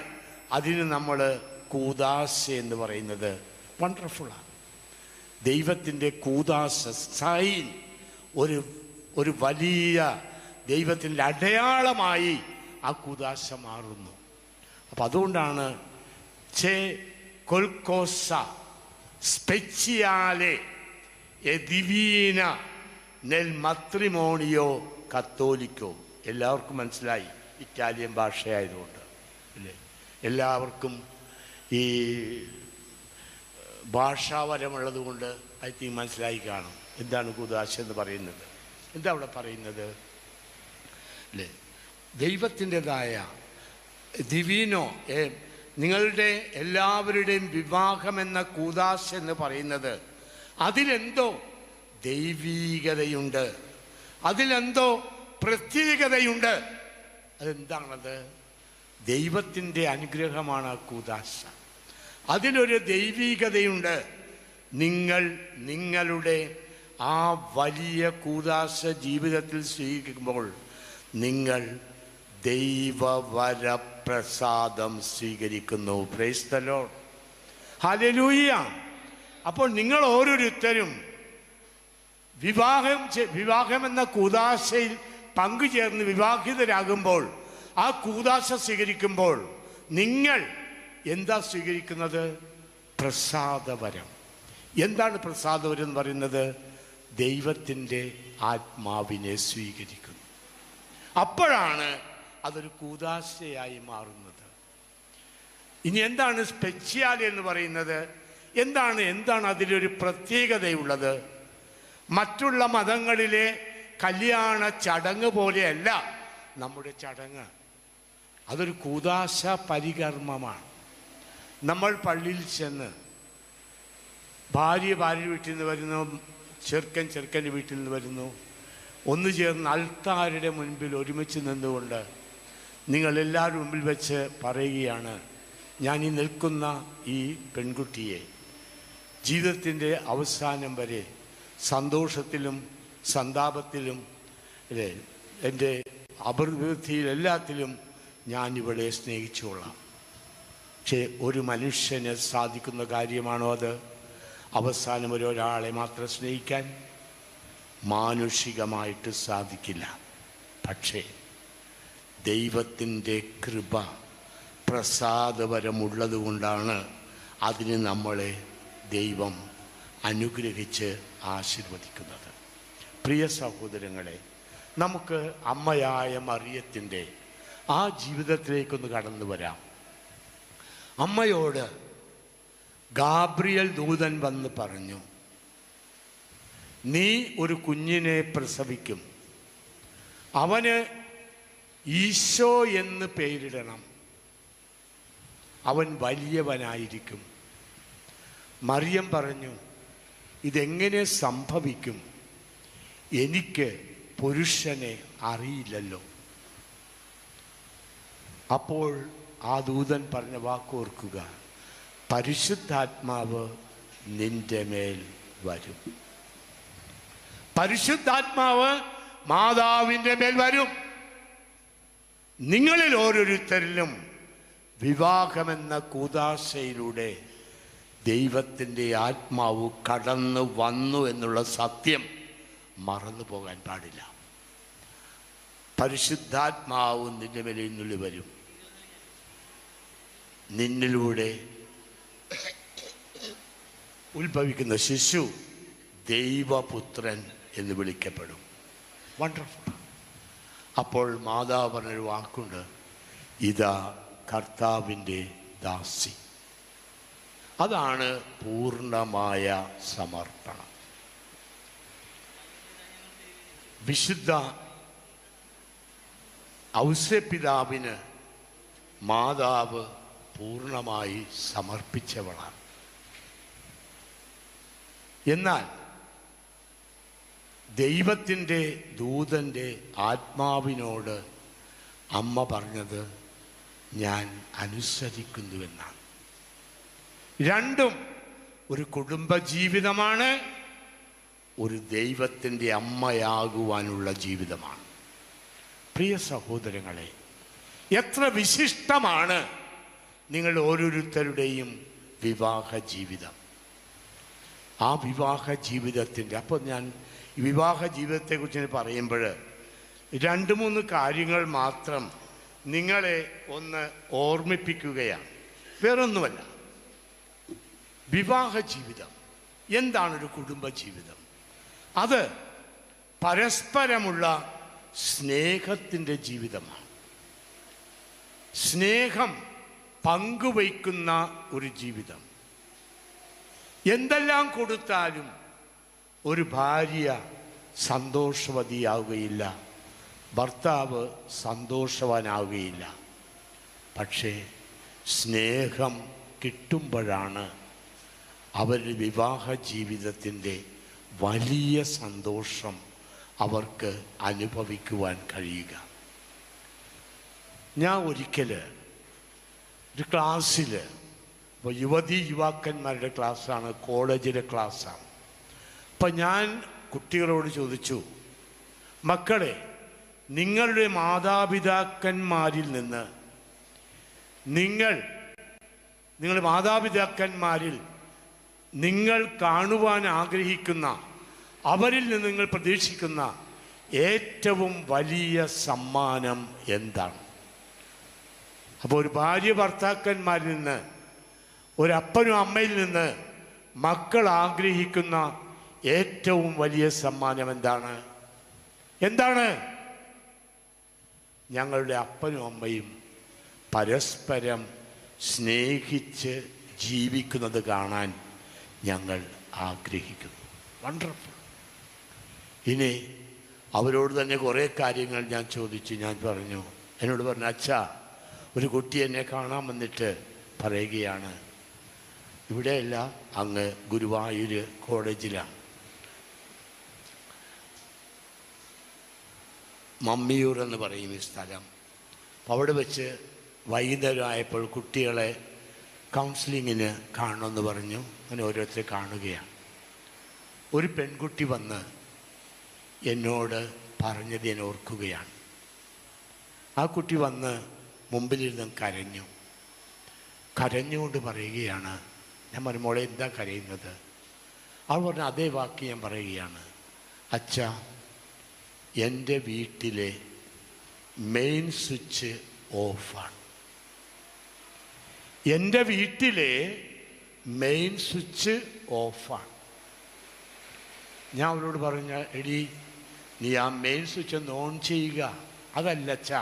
അതിന് നമ്മൾ കൂദാശ എന്ന് പറയുന്നത്. വണ്ടർഫുള്ളാണ്. ദൈവത്തിൻ്റെ കൂദാശ സൈൻ, ഒരു വലിയ ദൈവത്തിൻ്റെ അടയാളമായി ആ കൂദാശ മാറുന്നു. അപ്പം അതുകൊണ്ടാണ് ചെ കൊൽക്കോസ സ്പെച്ചിയാലെ എ ദിവീന നെൽ മത്രിമോണിയോ കത്തോലിക്കോ. എല്ലാവർക്കും മനസ്സിലായി, ഇറ്റാലിയൻ ഭാഷയായതുകൊണ്ട്, അല്ലേ? എല്ലാവർക്കും ഈ ഭാഷാപരമുള്ളത് കൊണ്ട് ഐ തിങ്ക് മനസ്സിലായി കാണും എന്താണ് കൂദാശ എന്ന് പറയുന്നത്. എന്താ അവിടെ പറയുന്നത്, അല്ലേ? ദൈവത്തിൻ്റെതായ ദിവീനോ, നിങ്ങളുടെ എല്ലാവരുടെയും വിവാഹമെന്ന കൂദാശ എന്ന് പറയുന്നത് അതിലെന്തോ ദൈവീകതയുണ്ട്, അതിലെന്തോ പ്രത്യേകതയുണ്ട്. അതെന്താണത്? ദൈവത്തിൻ്റെ അനുഗ്രഹമാണ് ആ കൂദാശ. അതിലൊരു ദൈവീകതയുണ്ട്. നിങ്ങളുടെ ആ വലിയ കൂദാശ ജീവിതത്തിൽ സ്വീകരിക്കുമ്പോൾ നിങ്ങൾ ദൈവവരപ്രസാദം സ്വീകരിക്കുന്നു. Price the lord. ഹല്ലേലൂയ. അപ്പോൾ നിങ്ങൾ ഓരോരുത്തരും വിവാഹം എന്ന കൂദാശയിൽ പങ്കുചേർന്ന് വിവാഹിതരാകുമ്പോൾ, ആ കൂദാശ സ്വീകരിക്കുമ്പോൾ നിങ്ങൾ എന്താ സ്വീകരിക്കുന്നത്? പ്രസാദവരം. എന്താണ് പ്രസാദവരം എന്ന് പറയുന്നത്? ദൈവത്തിൻ്റെ ആത്മാവിനെ സ്വീകരിക്കുന്നു. അപ്പോഴാണ് അതൊരു കൂദാശയായി മാറുന്നത്. ഇനി എന്താണ് സ്പെഷ്യാലി എന്ന് പറയുന്നത്? എന്താണ് അതിലൊരു പ്രത്യേകതയുള്ളത്? മറ്റുള്ള മതങ്ങളിലെ കല്യാണ ചടങ്ങ് പോലെയല്ല നമ്മുടെ ചടങ്ങ്. അതൊരു കൂദാശ പരികർമ്മമാണ്. നമ്മൾ പള്ളിയിൽ ചെന്ന് ഭാര്യ വീട്ടിൽ നിന്ന് വരുന്നു, ചെറുക്കൻ്റെ വീട്ടിൽ നിന്ന് വരുന്നു, ഒന്നു ചേർന്ന് അൾത്താരുടെ മുൻപിൽ ഒരുമിച്ച് നിന്നുകൊണ്ട് നിങ്ങളെല്ലാവരും മുമ്പിൽ വെച്ച് പറയുകയാണ്, ഞാൻ ഈ നിൽക്കുന്ന ഈ പെൺകുട്ടിയെ ജീവിതത്തിൻ്റെ അവസാനം വരെ സന്തോഷത്തിലും സന്താപത്തിലും അല്ലേ, എൻ്റെ അഭിവൃദ്ധിയിൽ എല്ലാത്തിലും ഞാൻ ഇവളെ സ്നേഹിച്ചോളാം. പക്ഷേ ഒരു മനുഷ്യന് സാധിക്കുന്ന കാര്യമാണോ അത്? അവസാനം ഒരാളെ മാത്രം സ്നേഹിക്കാൻ മാനുഷികമായിട്ട് സാധിക്കില്ല. പക്ഷേ ദൈവത്തിൻ്റെ കൃപ പ്രസാദപരമുള്ളത് കൊണ്ടാണ് അതിന് നമ്മളെ ദൈവം അനുഗ്രഹിച്ച് ആശീർവദിക്കുന്നത്. പ്രിയ സഹോദരങ്ങളെ, നമുക്ക് അമ്മയായ മറിയത്തിൻ്റെ ആ ജീവിതത്തിലേക്കൊന്ന് കടന്നു വരാം. അമ്മയോട് ഗാബ്രിയേൽ ദൂതൻ വന്ന് പറഞ്ഞു, നീ ഒരു കുഞ്ഞിനെ പ്രസവിക്കും, അവന് ഈശോ എന്ന് പേരിടണം, അവൻ വലിയവനായിരിക്കും. മറിയം പറഞ്ഞു, ഇതെങ്ങനെ സംഭവിക്കും? എനിക്ക് പുരുഷനെ അറിയില്ലല്ലോ. അപ്പോൾ ആ ദൂതൻ പറഞ്ഞ വാക്കോർക്കുക, പരിശുദ്ധാത്മാവ് നിന്റെ മേൽ വരും. പരിശുദ്ധാത്മാവ് മാതാവിൻ്റെ മേൽ വരും. നിങ്ങളിൽ ഓരോരുത്തരിലും വിവാഹമെന്ന കൂദാശയിലൂടെ ദൈവത്തിൻ്റെ ആത്മാവ് കടന്നു വന്നു എന്നുള്ള സത്യം മറന്നു പോകാൻ പാടില്ല. പരിശുദ്ധാത്മാവ് നിന്റെ മേൽ എഴുന്നള്ളി വരും. നിന്നിലൂടെ ഉത്ഭവിക്കുന്ന ശിശു ദൈവപുത്രൻ എന്ന് വിളിക്കപ്പെടും. വണ്ടർഫുൾ. അപ്പോൾ മാതാവ് പറഞ്ഞൊരു വാക്കുണ്ട്, ഇതാ കർത്താവിൻ്റെ ദാസി. അതാണ് പൂർണ്ണമായ സമർപ്പണം. വിശുദ്ധ ഔസേപ്പിതാവിന് മാതാവ് പൂർണ്ണമായി സമർപ്പിച്ചവളാണ്. എന്നാൽ ദൈവത്തിൻ്റെ ദൂതൻ്റെ ആത്മാവിനോട് അമ്മ പറഞ്ഞത് ഞാൻ അനുസരിക്കുന്നുവെന്നാണ്. രണ്ടും ഒരു കുടുംബജീവിതമാണ്, ഒരു ദൈവത്തിൻ്റെ അമ്മയാകുവാനുള്ള ജീവിതമാണ്. പ്രിയ സഹോദരങ്ങളെ, എത്ര വിശിഷ്ടമാണ് നിങ്ങൾ ഓരോരുത്തരുടെയും വിവാഹ ജീവിതം. ആ വിവാഹ ജീവിതത്തിൻ്റെ അപ്പോൾ ഞാൻ വിവാഹ ജീവിതത്തെക്കുറിച്ച് പറയുമ്പോൾ 2-3 കാര്യങ്ങൾ മാത്രം നിങ്ങളെ ഒന്ന് ഓർമ്മിപ്പിക്കുകയാണ്, വേറൊന്നുമല്ല. വിവാഹ ജീവിതം എന്താണൊരു കുടുംബജീവിതം? അത് പരസ്പരമുള്ള സ്നേഹത്തിൻ്റെ ജീവിതമാണ്. സ്നേഹം പങ്കുവയ്ക്കുന്ന ഒരു ജീവിതം. എന്തെല്ലാം കൊടുത്താലും ഒരു ഭാര്യ സന്തോഷവതിയാവുകയില്ല, ഭർത്താവ് സന്തോഷവാനാവുകയില്ല. പക്ഷേ സ്നേഹം കിട്ടുമ്പോഴാണ് അവരുടെ വിവാഹ ജീവിതത്തിൻ്റെ വലിയ സന്തോഷം അവർക്ക് അനുഭവിക്കുവാൻ കഴിയുക. ഞാൻ ഒരിക്കൽ ഒരു ക്ലാസ്സിൽ, ഇപ്പോൾ യുവാക്കന്മാരുടെ ക്ലാസ്സാണ്, കോളേജിലെ ക്ലാസ്സാണ്. അപ്പം ഞാൻ കുട്ടികളോട് ചോദിച്ചു, മക്കളെ, നിങ്ങളുടെ മാതാപിതാക്കന്മാരിൽ നിന്ന് നിങ്ങളുടെ മാതാപിതാക്കന്മാരിൽ നിങ്ങൾ കാണുവാൻ ആഗ്രഹിക്കുന്ന, അവരിൽ നിന്ന് നിങ്ങൾ പ്രതീക്ഷിക്കുന്ന ഏറ്റവും വലിയ സമ്മാനം എന്താണ്? അപ്പോൾ ഒരു ഭാര്യ ഭർത്താക്കന്മാരിൽ നിന്ന്, ഒരപ്പനും അമ്മയിൽ നിന്ന് മക്കൾ ആഗ്രഹിക്കുന്ന ഏറ്റവും വലിയ സമ്മാനം എന്താണ്? ഞങ്ങളുടെ അപ്പനും അമ്മയും പരസ്പരം സ്നേഹിച്ച് ജീവിക്കുന്നത് കാണാൻ ഞങ്ങൾ ആഗ്രഹിക്കുന്നു. വണ്ടർഫുൾ. ഇനി അവരോട് തന്നെ കുറേ കാര്യങ്ങൾ ഞാൻ ചോദിച്ചു. ഞാൻ പറഞ്ഞു, എന്നോട് പറഞ്ഞു, അച്ഛാ, ഒരു കുട്ടി എന്നെ കാണാൻ വന്നിട്ട് പറയുകയാണ്, ഇവിടെയല്ല, അങ്ങ് ഗുരുവായൂർ കോളേജിലാണ്, മമ്മിയൂർ എന്ന് പറയും ഈ സ്ഥലം. അപ്പോൾ അവിടെ വെച്ച് വൈകുന്നേരമായപ്പോൾ കുട്ടികളെ കൗൺസിലിങ്ങിന് കാണണമെന്ന് പറഞ്ഞു. അങ്ങനെ ഓരോരുത്തരെ കാണുകയാണ്. ഒരു പെൺകുട്ടി വന്ന് എന്നോട് പറഞ്ഞത് ഞാൻ ഓർക്കുകയാണ്. ആ കുട്ടി വന്ന് മുമ്പിലിരുന്ന് കരഞ്ഞു. കരഞ്ഞുകൊണ്ട് പറയുകയാണ്, ഞാൻ പറഞ്ഞു, മോളെ എന്താ കരയുന്നത്? അവൾ പറഞ്ഞ അതേ വാക്ക് ഞാൻ പറയുകയാണ്, അച്ഛാ, എൻ്റെ വീട്ടിലെ മെയിൻ സ്വിച്ച് ഓഫാണ്. എൻ്റെ വീട്ടിലെ മെയിൻ സ്വിച്ച് ഓഫാണ്. ഞാൻ അവരോട് പറഞ്ഞ, എടി, നീ ആ മെയിൻ സ്വിച്ച് ഒന്ന് ഓൺ ചെയ്യുക. അതല്ല അച്ഛാ,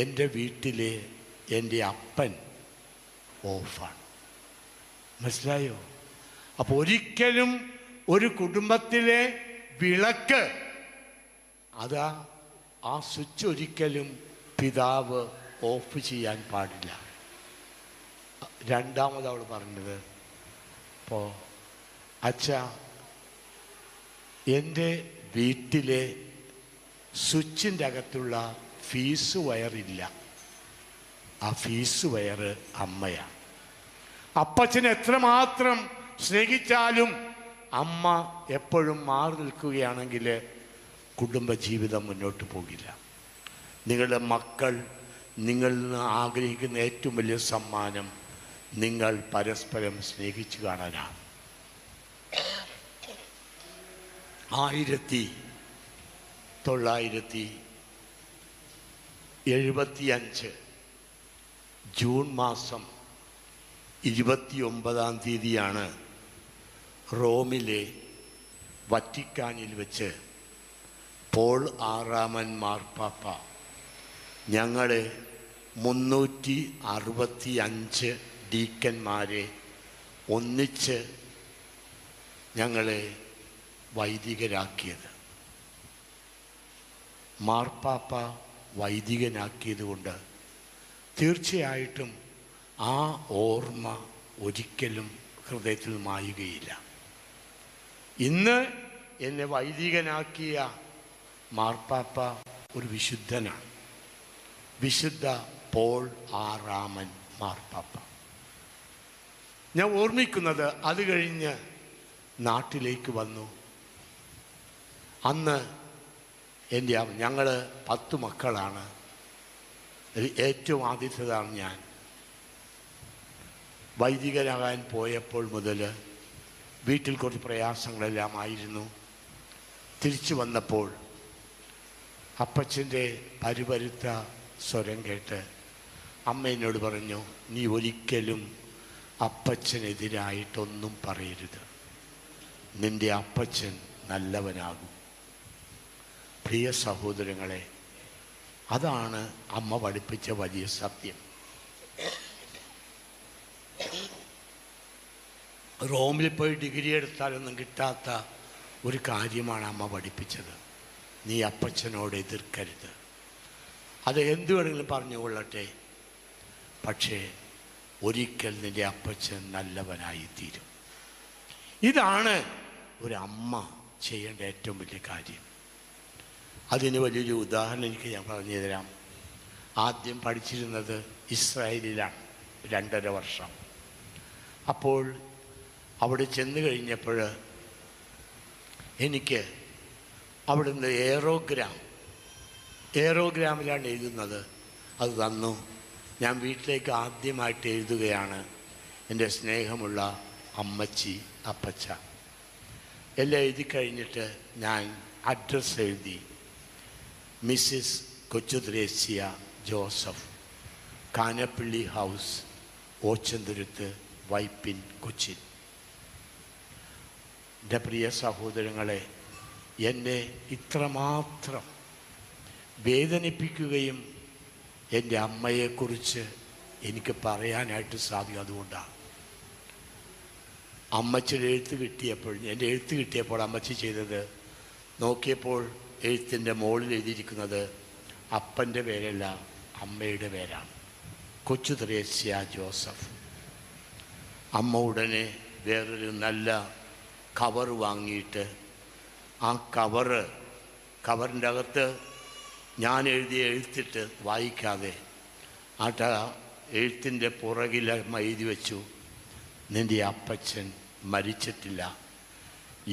എൻ്റെ വീട്ടിലെ എൻ്റെ അപ്പൻ ഓഫാണ്. മനസ്സിലായോ? അപ്പോൾ ഒരിക്കലും ഒരു കുടുംബത്തിലെ വിളക്ക് അതാ, ആ സ്വിച്ച് ഒരിക്കലും പിതാവ് ഓഫ് ചെയ്യാൻ പാടില്ല. രണ്ടാമത് അവൾ പറഞ്ഞത്, അപ്പോൾ അച്ഛാ, എൻ്റെ വീട്ടിലെ സ്വിച്ചിൻ്റെ അകത്തുള്ള ഫീസ് വയറില്ല. ആ ഫീസ് വയറ് അമ്മയാണ്. അപ്പച്ചനെ എത്രമാത്രം സ്നേഹിച്ചാലും അമ്മ എപ്പോഴും മാറി നിൽക്കുകയാണെങ്കിൽ കുടുംബജീവിതം മുന്നോട്ട് പോകില്ല. നിങ്ങളുടെ മക്കൾ നിങ്ങളിൽ നിന്ന് ആഗ്രഹിക്കുന്ന ഏറ്റവും വലിയ സമ്മാനം നിങ്ങൾ പരസ്പരം സ്നേഹിച്ചു കാണാനാണ്. 1975 ജൂൺ മാസം 29-ാം തീയതിയാണ് റോമിലെ വത്തിക്കാനിൽ വെച്ച് പോൾ ആറാമൻ മാർപ്പാപ്പ ഞങ്ങളെ 365 ഡീക്കന്മാരെ ഒന്നിച്ച് ഞങ്ങളെ വൈദികരാക്കിയത്. മാർപ്പാപ്പ വൈദികനാക്കിയത് കൊണ്ട് തീർച്ചയായിട്ടും ആ ഓർമ്മ ഒരിക്കലും ഹൃദയത്തിൽ മായുകയില്ല. ഇന്ന് എന്നെ വൈദികനാക്കിയ മാർപ്പാപ്പ ഒരു വിശുദ്ധനാണ്, വിശുദ്ധ പോൾ ആറാമൻ മാർപ്പാപ്പ. ഞാൻ ഓർമ്മിക്കുന്നത്, അത് കഴിഞ്ഞ് നാട്ടിലേക്ക് വന്നു. അന്ന് ഞങ്ങൾ 10 മക്കളാണ്. ഏറ്റവും ആദ്യത്തേതാണ് ഞാൻ. വൈദികനാകാൻ പോയപ്പോൾ മുതൽ വീട്ടിൽ കുറച്ച് പ്രയാസങ്ങളെല്ലാം ആയിരുന്നു. തിരിച്ചു വന്നപ്പോൾ അപ്പച്ചൻ്റെ പരുപരുത്ത സ്വരം കേട്ട് അമ്മ എന്നോട് പറഞ്ഞു, നീ ഒരിക്കലും അപ്പച്ചനെതിരായിട്ടൊന്നും പറയരുത്, നിൻ്റെ അപ്പച്ചൻ നല്ലവനാകും. പ്രിയ സഹോദരങ്ങളെ, അതാണ് അമ്മ പഠിപ്പിച്ച വലിയ സത്യം. റോമിൽ പോയി ഡിഗ്രി എടുത്താലൊന്നും കിട്ടാത്ത ഒരു കാര്യമാണ് അമ്മ പഠിപ്പിച്ചത്. നീ അപ്പച്ചനോട് എതിർക്കരുത്, അത് എന്തു വേണമെങ്കിലും പറഞ്ഞുകൊള്ളട്ടെ, പക്ഷേ ഒരിക്കൽ നിൻ്റെ അപ്പച്ചൻ നല്ലവനായിത്തീരും. ഇതാണ് ഒരമ്മ ചെയ്യേണ്ട ഏറ്റവും വലിയ കാര്യം. അതിന് വലിയൊരു ഉദാഹരണം ഞാൻ പറഞ്ഞു തരാം. ആദ്യം പഠിച്ചിരുന്നത് ഇസ്രായേലിലാണ് 2.5 വർഷം. അപ്പോൾ അവിടെ ചെന്ന് കഴിഞ്ഞപ്പോൾ എനിക്ക് അവിടുന്ന് എയറോഗ്രാമിലാണ് എഴുതുന്നത്. അത് തന്നു. ഞാൻ വീട്ടിലേക്ക് ആദ്യമായിട്ട് എഴുതുകയാണ്, എൻ്റെ സ്നേഹമുള്ള അമ്മച്ചി, അപ്പച്ച. എല്ലാം എഴുതി കഴിഞ്ഞിട്ട് ഞാൻ അഡ്രസ്സ് എഴുതി. Mrs Kochuthresia Joseph, Kanappally house, Ochanthuruth, Vypin, Cochin. എൻ്റെ പ്രിയ സഹോദരങ്ങളെ, എന്നെ ഇത്രമാത്രം വേദനിപ്പിക്കുകയും എൻ്റെ അമ്മയെക്കുറിച്ച് എനിക്ക് പറയാനായിട്ട് സാധിക്കും. അതുകൊണ്ടാണ് അമ്മച്ചിയുടെ എൻ്റെ എഴുത്ത് കിട്ടിയപ്പോൾ അമ്മച്ചി ചെയ്തത്, നോക്കിയപ്പോൾ എഴുത്തിൻ്റെ മുകളിൽ എഴുതിയിരിക്കുന്നത് അപ്പൻ്റെ പേരല്ല, അമ്മയുടെ പേരാണ്. കൊച്ചു ത്രേസ്യ ജോസഫ്. അമ്മ ഉടനെ വേറൊരു നല്ല കവർ വാങ്ങിയിട്ട് ആ കവറിൻ്റെ അകത്ത് ഞാൻ എഴുതിയ എഴുത്തിട്ട് വായിക്കാതെ എഴുത്തിൻ്റെ പുറകിൽ എഴുതി വെച്ചു, നിൻ്റെ അപ്പച്ചൻ മരിച്ചിട്ടില്ല,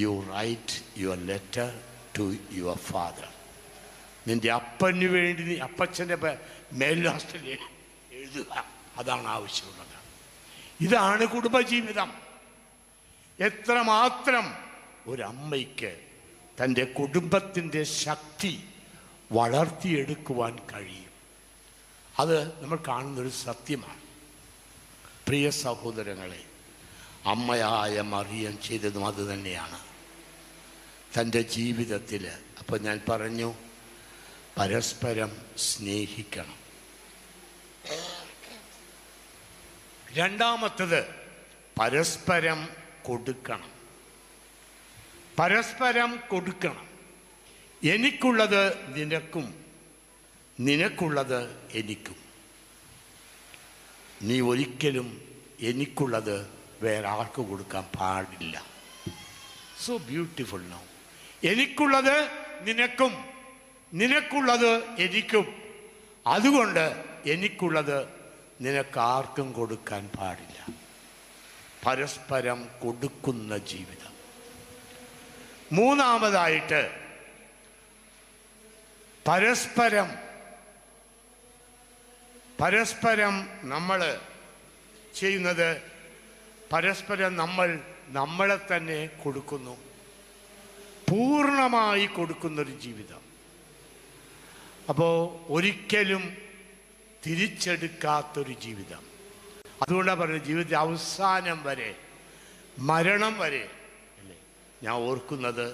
you write your letter to your father. നിൻ്റെ അപ്പന് വേണ്ടി നീ അപ്പച്ചൻ്റെ മേൽലാസ്റ്റിൽ എഴുതുക, അതാണ് ആവശ്യമുള്ളത്. ഇതാണ് കുടുംബജീവിതം. എത്രമാത്രം ഒരമ്മയ്ക്ക് തൻ്റെ കുടുംബത്തിൻ്റെ ശക്തി വളർത്തിയെടുക്കുവാൻ കഴിയും, അത് നമ്മൾ കാണുന്നൊരു സത്യമാണ്. പ്രിയ സഹോദരങ്ങളെ, അമ്മയായ മറിയം ചെയ്തതും അത് തന്നെയാണ് തൻ്റെ ജീവിതത്തിൽ. അപ്പോൾ ഞാൻ പറഞ്ഞു, പരസ്പരം സ്നേഹിക്കണം. രണ്ടാമത്തത് പരസ്പരം കൊടുക്കണം. പരസ്പരം കൊടുക്കണം. എനിക്കുള്ളത് നിനക്കും, നിനക്കുള്ളത് എനിക്കും. നീ ഒരിക്കലും എനിക്കുള്ളത് വേറെ ആൾക്ക് കൊടുക്കാൻ പാടില്ല. So beautiful no. എനിക്കുള്ളത് നിനക്കും, നിനക്കുള്ളത് എനിക്കും. അതുകൊണ്ട് എനിക്കുള്ളത് നിനക്കാർക്കും കൊടുക്കാൻ പാടില്ല. പരസ്പരം കൊടുക്കുന്ന ജീവിതം. മൂന്നാമതായിട്ട് പരസ്പരം നമ്മൾ ചെയ്യുന്നത്, പരസ്പരം നമ്മളെ തന്നെ കൊടുക്കുന്നു, പൂർണ്ണമായി കൊടുക്കുന്നൊരു ജീവിതം. അപ്പോൾ ഒരിക്കലും തിരിച്ചെടുക്കാത്തൊരു ജീവിതം. അതുകൊണ്ടാണ് പറയുന്നത്, ജീവിതത്തിൻ്റെ അവസാനം വരെ, മരണം വരെ അല്ലേ. ഞാൻ ഓർക്കുന്നത്,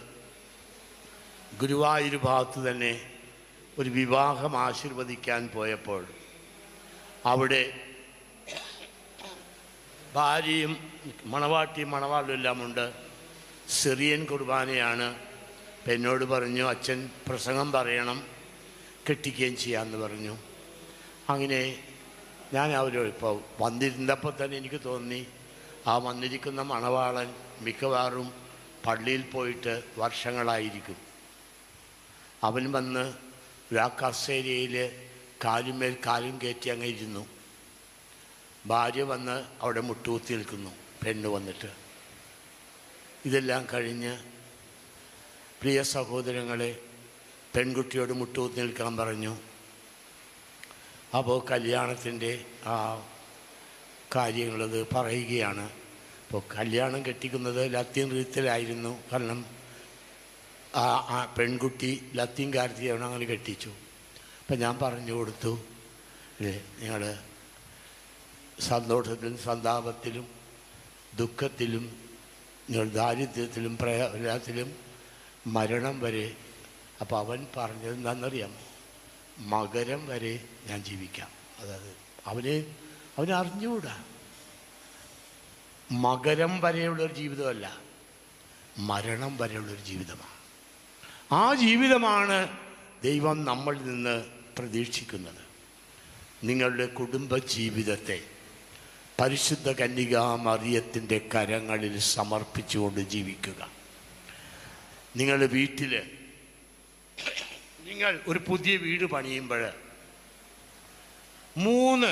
ഗുരുവായൂർ ഭാഗത്ത് തന്നെ ഒരു വിവാഹം ആശീർവദിക്കാൻ പോയപ്പോൾ അവിടെ ഭാര്യയും മണവാട്ടിയും മണവാളും എല്ലാം ഉണ്ട്. സിറിയൻ കുർബാനയാണ്. അപ്പം എന്നോട് പറഞ്ഞു, അച്ഛൻ പ്രസംഗം പറയണം, കെട്ടിക്കുകയും ചെയ്യാമെന്ന് പറഞ്ഞു. അങ്ങനെ ഞാൻ അവരോട് ഇപ്പോൾ വന്നിരുന്നപ്പോൾ തന്നെ എനിക്ക് തോന്നി, ആ വന്നിരിക്കുന്ന മണവാളൻ മിക്കവാറും പള്ളിയിൽ പോയിട്ട് വർഷങ്ങളായിരിക്കും. അവൻ വന്ന് ആ കസേരയിൽ കാലുമേൽ കാലും കയറ്റി അങ്ങ് ഇരുന്നു. ഭാര്യ വന്ന് അവിടെ മുട്ടുകുത്തി നിൽക്കുന്നു, പെണ്ണ് വന്നിട്ട്. ഇതെല്ലാം കഴിഞ്ഞ് പ്രിയ സഹോദരങ്ങളെ, പെൺകുട്ടിയോട് മുട്ടുകുത്തി നിൽക്കാൻ പറഞ്ഞു. അപ്പോൾ കല്യാണത്തിൻ്റെ ആ കാര്യങ്ങളത് പറയുകയാണ്. അപ്പോൾ കല്യാണം കെട്ടിക്കുന്നത് ലത്തീൻ റീത്തിലായിരുന്നു. കാരണം ആ പെൺകുട്ടി ലത്തീൻകാരത്തിയാണ്, അങ്ങനെ കെട്ടിച്ചു. അപ്പം ഞാൻ പറഞ്ഞു കൊടുത്തു, നിങ്ങൾ സന്തോഷത്തിലും സന്താപത്തിലും ദുഃഖത്തിലും നിങ്ങൾ ദാരിദ്ര്യത്തിലും പ്രയാസത്തിലും മരണം വരെ. അപ്പോൾ അവൻ പറഞ്ഞത് എന്താണെന്നറിയാമോ? മകരം വരെ ഞാൻ ജീവിക്കാം. അതായത് അവന് അറിഞ്ഞുകൂടാ, മകരം വരെയുള്ളൊരു ജീവിതമല്ല, മരണം വരെയുള്ളൊരു ജീവിതമാണ്. ആ ജീവിതമാണ് ദൈവം നമ്മളിൽ നിന്ന് പ്രതീക്ഷിക്കുന്നത്. നിങ്ങളുടെ കുടുംബ ജീവിതത്തെ പരിശുദ്ധ കന്യകാ മറിയത്തിൻ്റെ കരങ്ങളിൽ സമർപ്പിച്ചുകൊണ്ട് ജീവിക്കുക. നിങ്ങളുടെ വീട്ടിൽ നിങ്ങൾ ഒരു പുതിയ വീട് പണിയുമ്പോൾ 3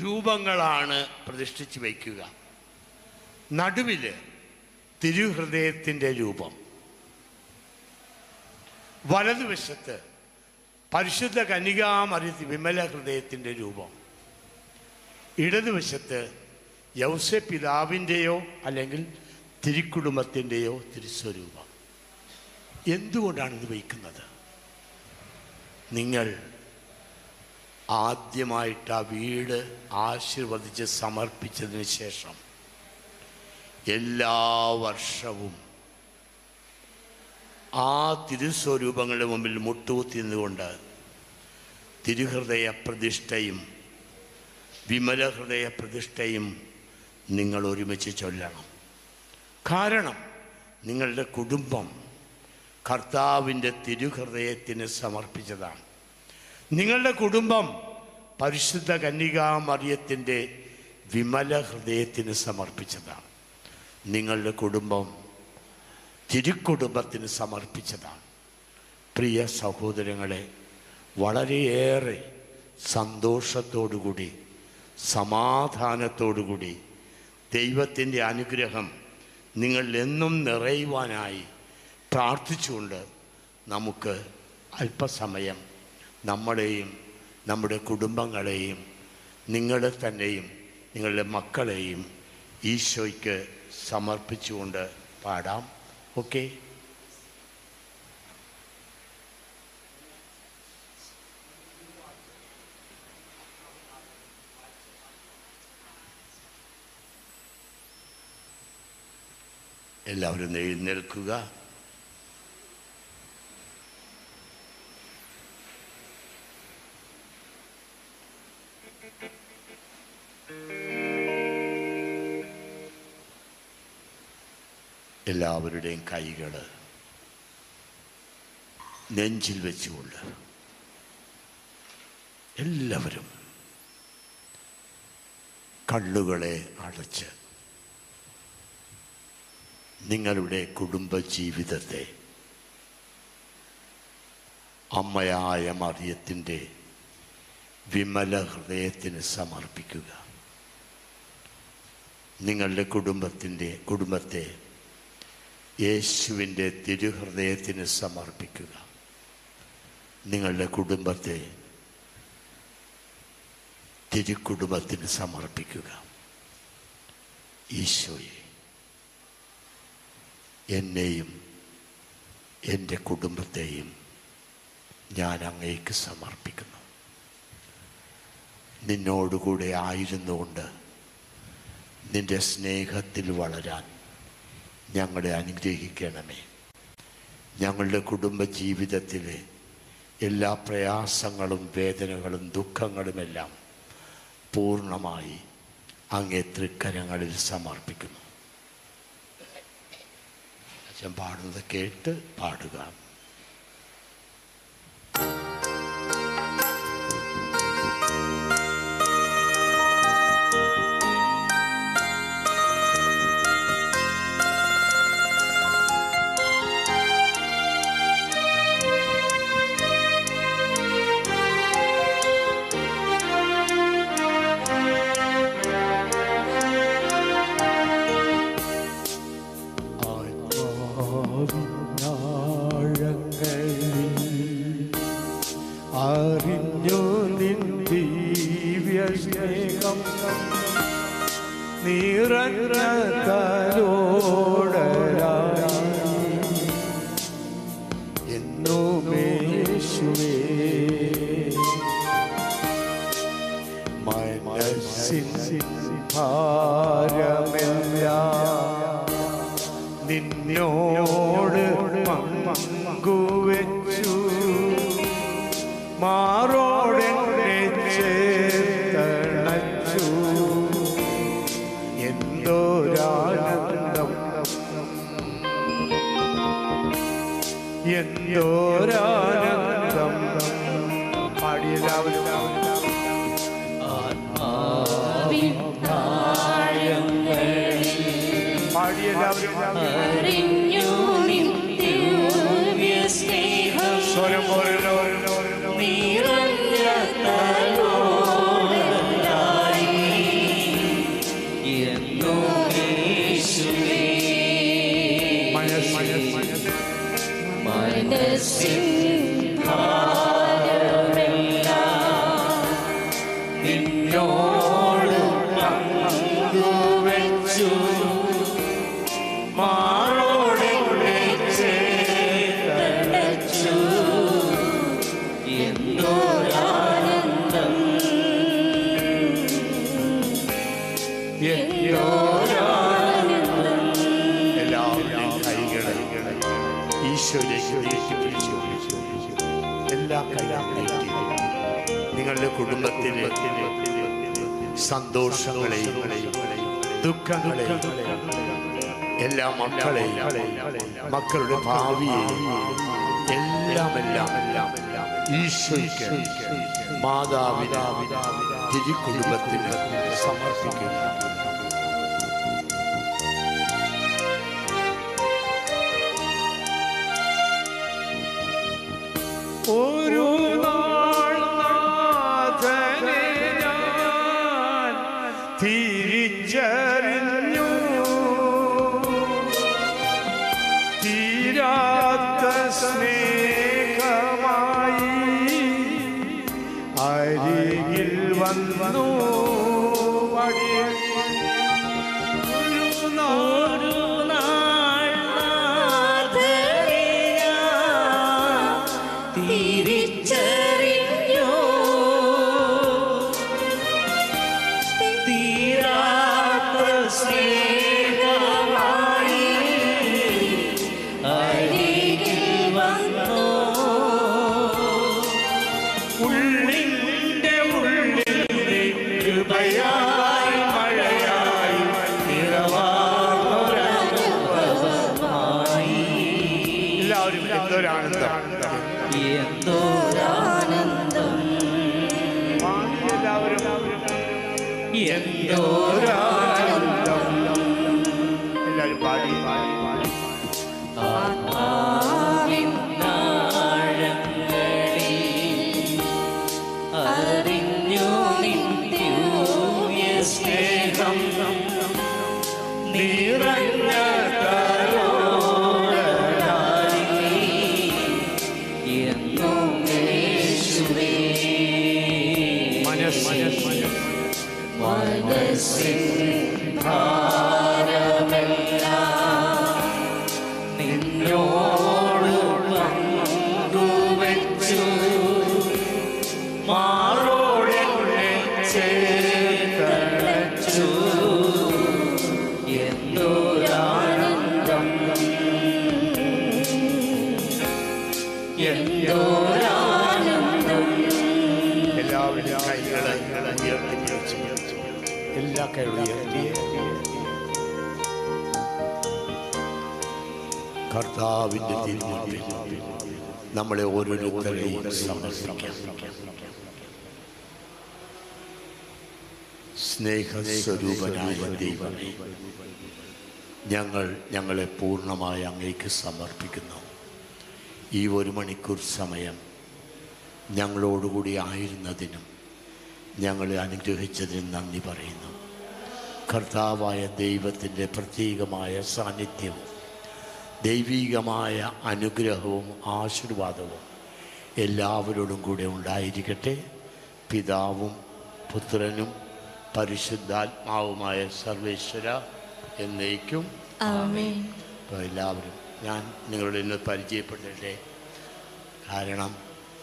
രൂപങ്ങളാണ് പ്രതിഷ്ഠിച്ച് വയ്ക്കുക. നടുവിൽ തിരുഹൃദയത്തിൻ്റെ രൂപം, വലതുവശത്ത് പരിശുദ്ധ കന്യകാ മറിയത്തി വിമല ഹൃദയത്തിൻ്റെ രൂപം, ഇടതുവശത്ത് യൗസേപ്പ് പിതാവിൻ്റെയോ അല്ലെങ്കിൽ തിരുക്കുടുംബത്തിൻ്റെയോ തിരുസ്വരൂപം. എന്തുകൊണ്ടാണ് ഇത് വയ്ക്കുന്നത്? നിങ്ങൾ ആദ്യമായിട്ട് ആ വീട് ആശീർവദിച്ച് സമർപ്പിച്ചതിന് ശേഷം എല്ലാ വർഷവും ആ തിരുസ്വരൂപങ്ങളുടെ മുമ്പിൽ മുട്ടുകുത്തി നിന്നുകൊണ്ട് തിരുഹൃദയ പ്രതിഷ്ഠയും വിമല ഹൃദയ പ്രതിഷ്ഠയും നിങ്ങൾ ഒരുമിച്ച് ചൊല്ലണം. കാരണം നിങ്ങളുടെ കുടുംബം കർത്താവിൻ്റെ തിരുഹൃദയത്തിന് സമർപ്പിച്ചതാണ്. നിങ്ങളുടെ കുടുംബം പരിശുദ്ധ കന്യകാമറിയത്തിൻ്റെ വിമല ഹൃദയത്തിന് സമർപ്പിച്ചതാണ്. നിങ്ങളുടെ കുടുംബം തിരുക്കുടുംബത്തിന് സമർപ്പിച്ചതാണ്. പ്രിയ സഹോദരങ്ങളെ, വളരെയേറെ സന്തോഷത്തോടുകൂടി സമാധാനത്തോടുകൂടി ദൈവത്തിൻ്റെ അനുഗ്രഹം നിങ്ങളിലെന്നും നിറയുവാനായി പ്രാർത്ഥിച്ചുകൊണ്ട് നമുക്ക് അല്പസമയം നമ്മളെയും നമ്മുടെ കുടുംബങ്ങളെയും നിങ്ങളെ തന്നെയും നിങ്ങളുടെ മക്കളെയും ഈശോയ്ക്ക് സമർപ്പിച്ചുകൊണ്ട് പാടാം. ഓക്കെ? എല്ലാവരും എഴുന്നേൽക്കുക. എല്ലാവരുടെയും കൈകൾ നെഞ്ചിൽ വെച്ചുകൊണ്ട് എല്ലാവരും കണ്ണുകളെ അടച്ച് നിങ്ങളുടെ കുടുംബജീവിതത്തെ അമ്മയായ മറിയത്തിൻ്റെ വിമല ഹൃദയത്തിന് സമർപ്പിക്കുക. നിങ്ങളുടെ കുടുംബത്തെ യേശുവിൻ്റെ തിരുഹൃദയത്തിന് സമർപ്പിക്കുക. നിങ്ങളുടെ കുടുംബത്തെ തിരുക്കുടുംബത്തിന് സമർപ്പിക്കുക. ഈശോയെ, എന്നെയും എൻ്റെ കുടുംബത്തെയും ഞാൻ അങ്ങേക്ക് സമർപ്പിക്കുന്നു. നിന്നോടുകൂടെ ആയിരുന്നുകൊണ്ട് നിൻ്റെ സ്നേഹത്തിൽ വളരാൻ ഞങ്ങളെ അനുഗ്രഹിക്കണമേ. ഞങ്ങളുടെ കുടുംബജീവിതത്തിലെ എല്ലാ പ്രയാസങ്ങളും വേദനകളും ദുഃഖങ്ങളുമെല്ലാം പൂർണ്ണമായി അങ്ങേ തൃക്കരങ്ങളിൽ സമർപ്പിക്കുന്നു. അച്ഛൻ പാടുന്നത് കേട്ട് പാടുക. അറിഞ്ഞു നിൻ ദിവ്യ സ്നേഹം നിറഞ്ഞ തലോടലായി എന്നുമേശുവേ മനസ്സിൻ ഭാരമെല്ലാം നിന്നോട് പങ്കുവെച്ചു മാറോടെന്നെ ചേർത്തണച്ചു എന്തോരാനന്ദം എന്തോരാനന്ദം പാടിയെല്ലാവരും പാടിയെല്ലാവരും സ്വരം ഓരോ നിന്നോട് പങ്കുവെച്ചു മാറോടെ ചേർത്തണച്ചു എന്തോരാനന്ദം എന്തോരാനന്ദം. എല്ലാവരുടെയും കൈകളെ ഈശോയിലേക്ക് പിടിച്ചു എല്ലാ കൈകളും നിങ്ങളുടെ കുടുംബത്തിലെ സന്തോഷങ്ങളെയും ദുഃഖങ്ങളെയും എല്ലാ മക്കളെയും മക്കളുടെ ഭാവിയെയും എല്ലാം ഈശോയ്ക്ക് മാതാപിതാ തിരുക്കുടുംബത്തിന് സമർപ്പിക്കുന്നു. ഒരു നാൾ നാഥനെ ഞാൻ തിരിച്ചറിഞ്ഞു, തീരാത്ത സ്നേഹമായി അരികിൽ വന്നു. എല്ലാ കൈകളും കർത്താവിന്റെ തിരുമുമ്പിൽ നമ്മളെ ഓരോരുത്തരെയും സമർപ്പിക്കാം. സ്നേഹസ്വരൂപനായ ദൈവമേ, ഞങ്ങളെ പൂർണ്ണമായി അങ്ങേക്ക് സമർപ്പിക്കുന്നു. ഈ 1 മണിക്കൂർ സമയം ഞങ്ങളോടുകൂടി ആയിരുന്നതിനും ഞങ്ങളെ അനുഗ്രഹിച്ചതിനും നന്ദി പറയുന്നു. കർത്താവായ ദൈവത്തിൻ്റെ പ്രത്യേകമായ സാന്നിധ്യവും ദൈവികമായ അനുഗ്രഹവും ആശീർവാദവും എല്ലാവരോടും കൂടെ ഉണ്ടായിരിക്കട്ടെ. പിതാവും പുത്രനും പരിശുദ്ധാത്മാവുമായ സർവേശ്വര എന്നേക്കും ആമേൻ. അപ്പോൾ എല്ലാവരും, ഞാൻ നിങ്ങളോട് ഇന്ന് പരിചയപ്പെടട്ടെ. കാരണം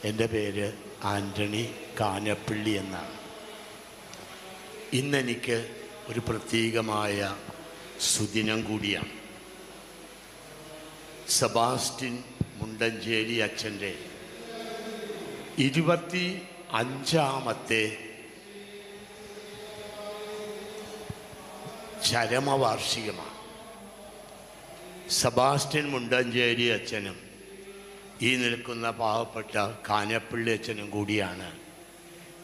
എൻ്റെ പേര് ആൻ്റണി കാനപ്പള്ളി എന്നാണ്. ഇന്നെനിക്ക് ഒരു പ്രത്യേകമായ സുദിനം കൂടിയാണ്. സെബാസ്റ്റ്യൻ മുണ്ടഞ്ചേരി അച്ഛൻ്റെ 25ാമത്തെ ചരമവാർഷികമാണ്. സെബാസ്റ്റ്യൻ മുണ്ടഞ്ചേരി അച്ഛനും ഈ നിൽക്കുന്ന പാവപ്പെട്ട കാനപ്പള്ളി അച്ഛനും കൂടിയാണ്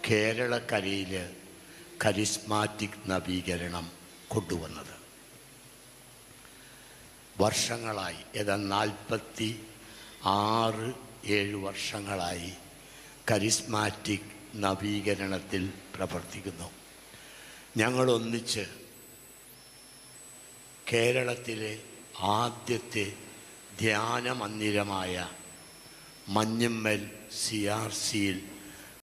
കേരളക്കരയിൽ കരിസ്മാറ്റിക് നവീകരണം കൊണ്ടുവന്നത്. വർഷങ്ങളായി, ഏതാണ്ട് 46-47 വർഷങ്ങളായി കരിസ്മാറ്റിക് നവീകരണത്തിൽ പ്രവർത്തിക്കുന്നു. ഞങ്ങളൊന്നിച്ച് കേരളത്തിലെ ആദ്യത്തെ ധ്യാന മന്ദിരമായ മഞ്ഞമ്മൽ CRCയിൽ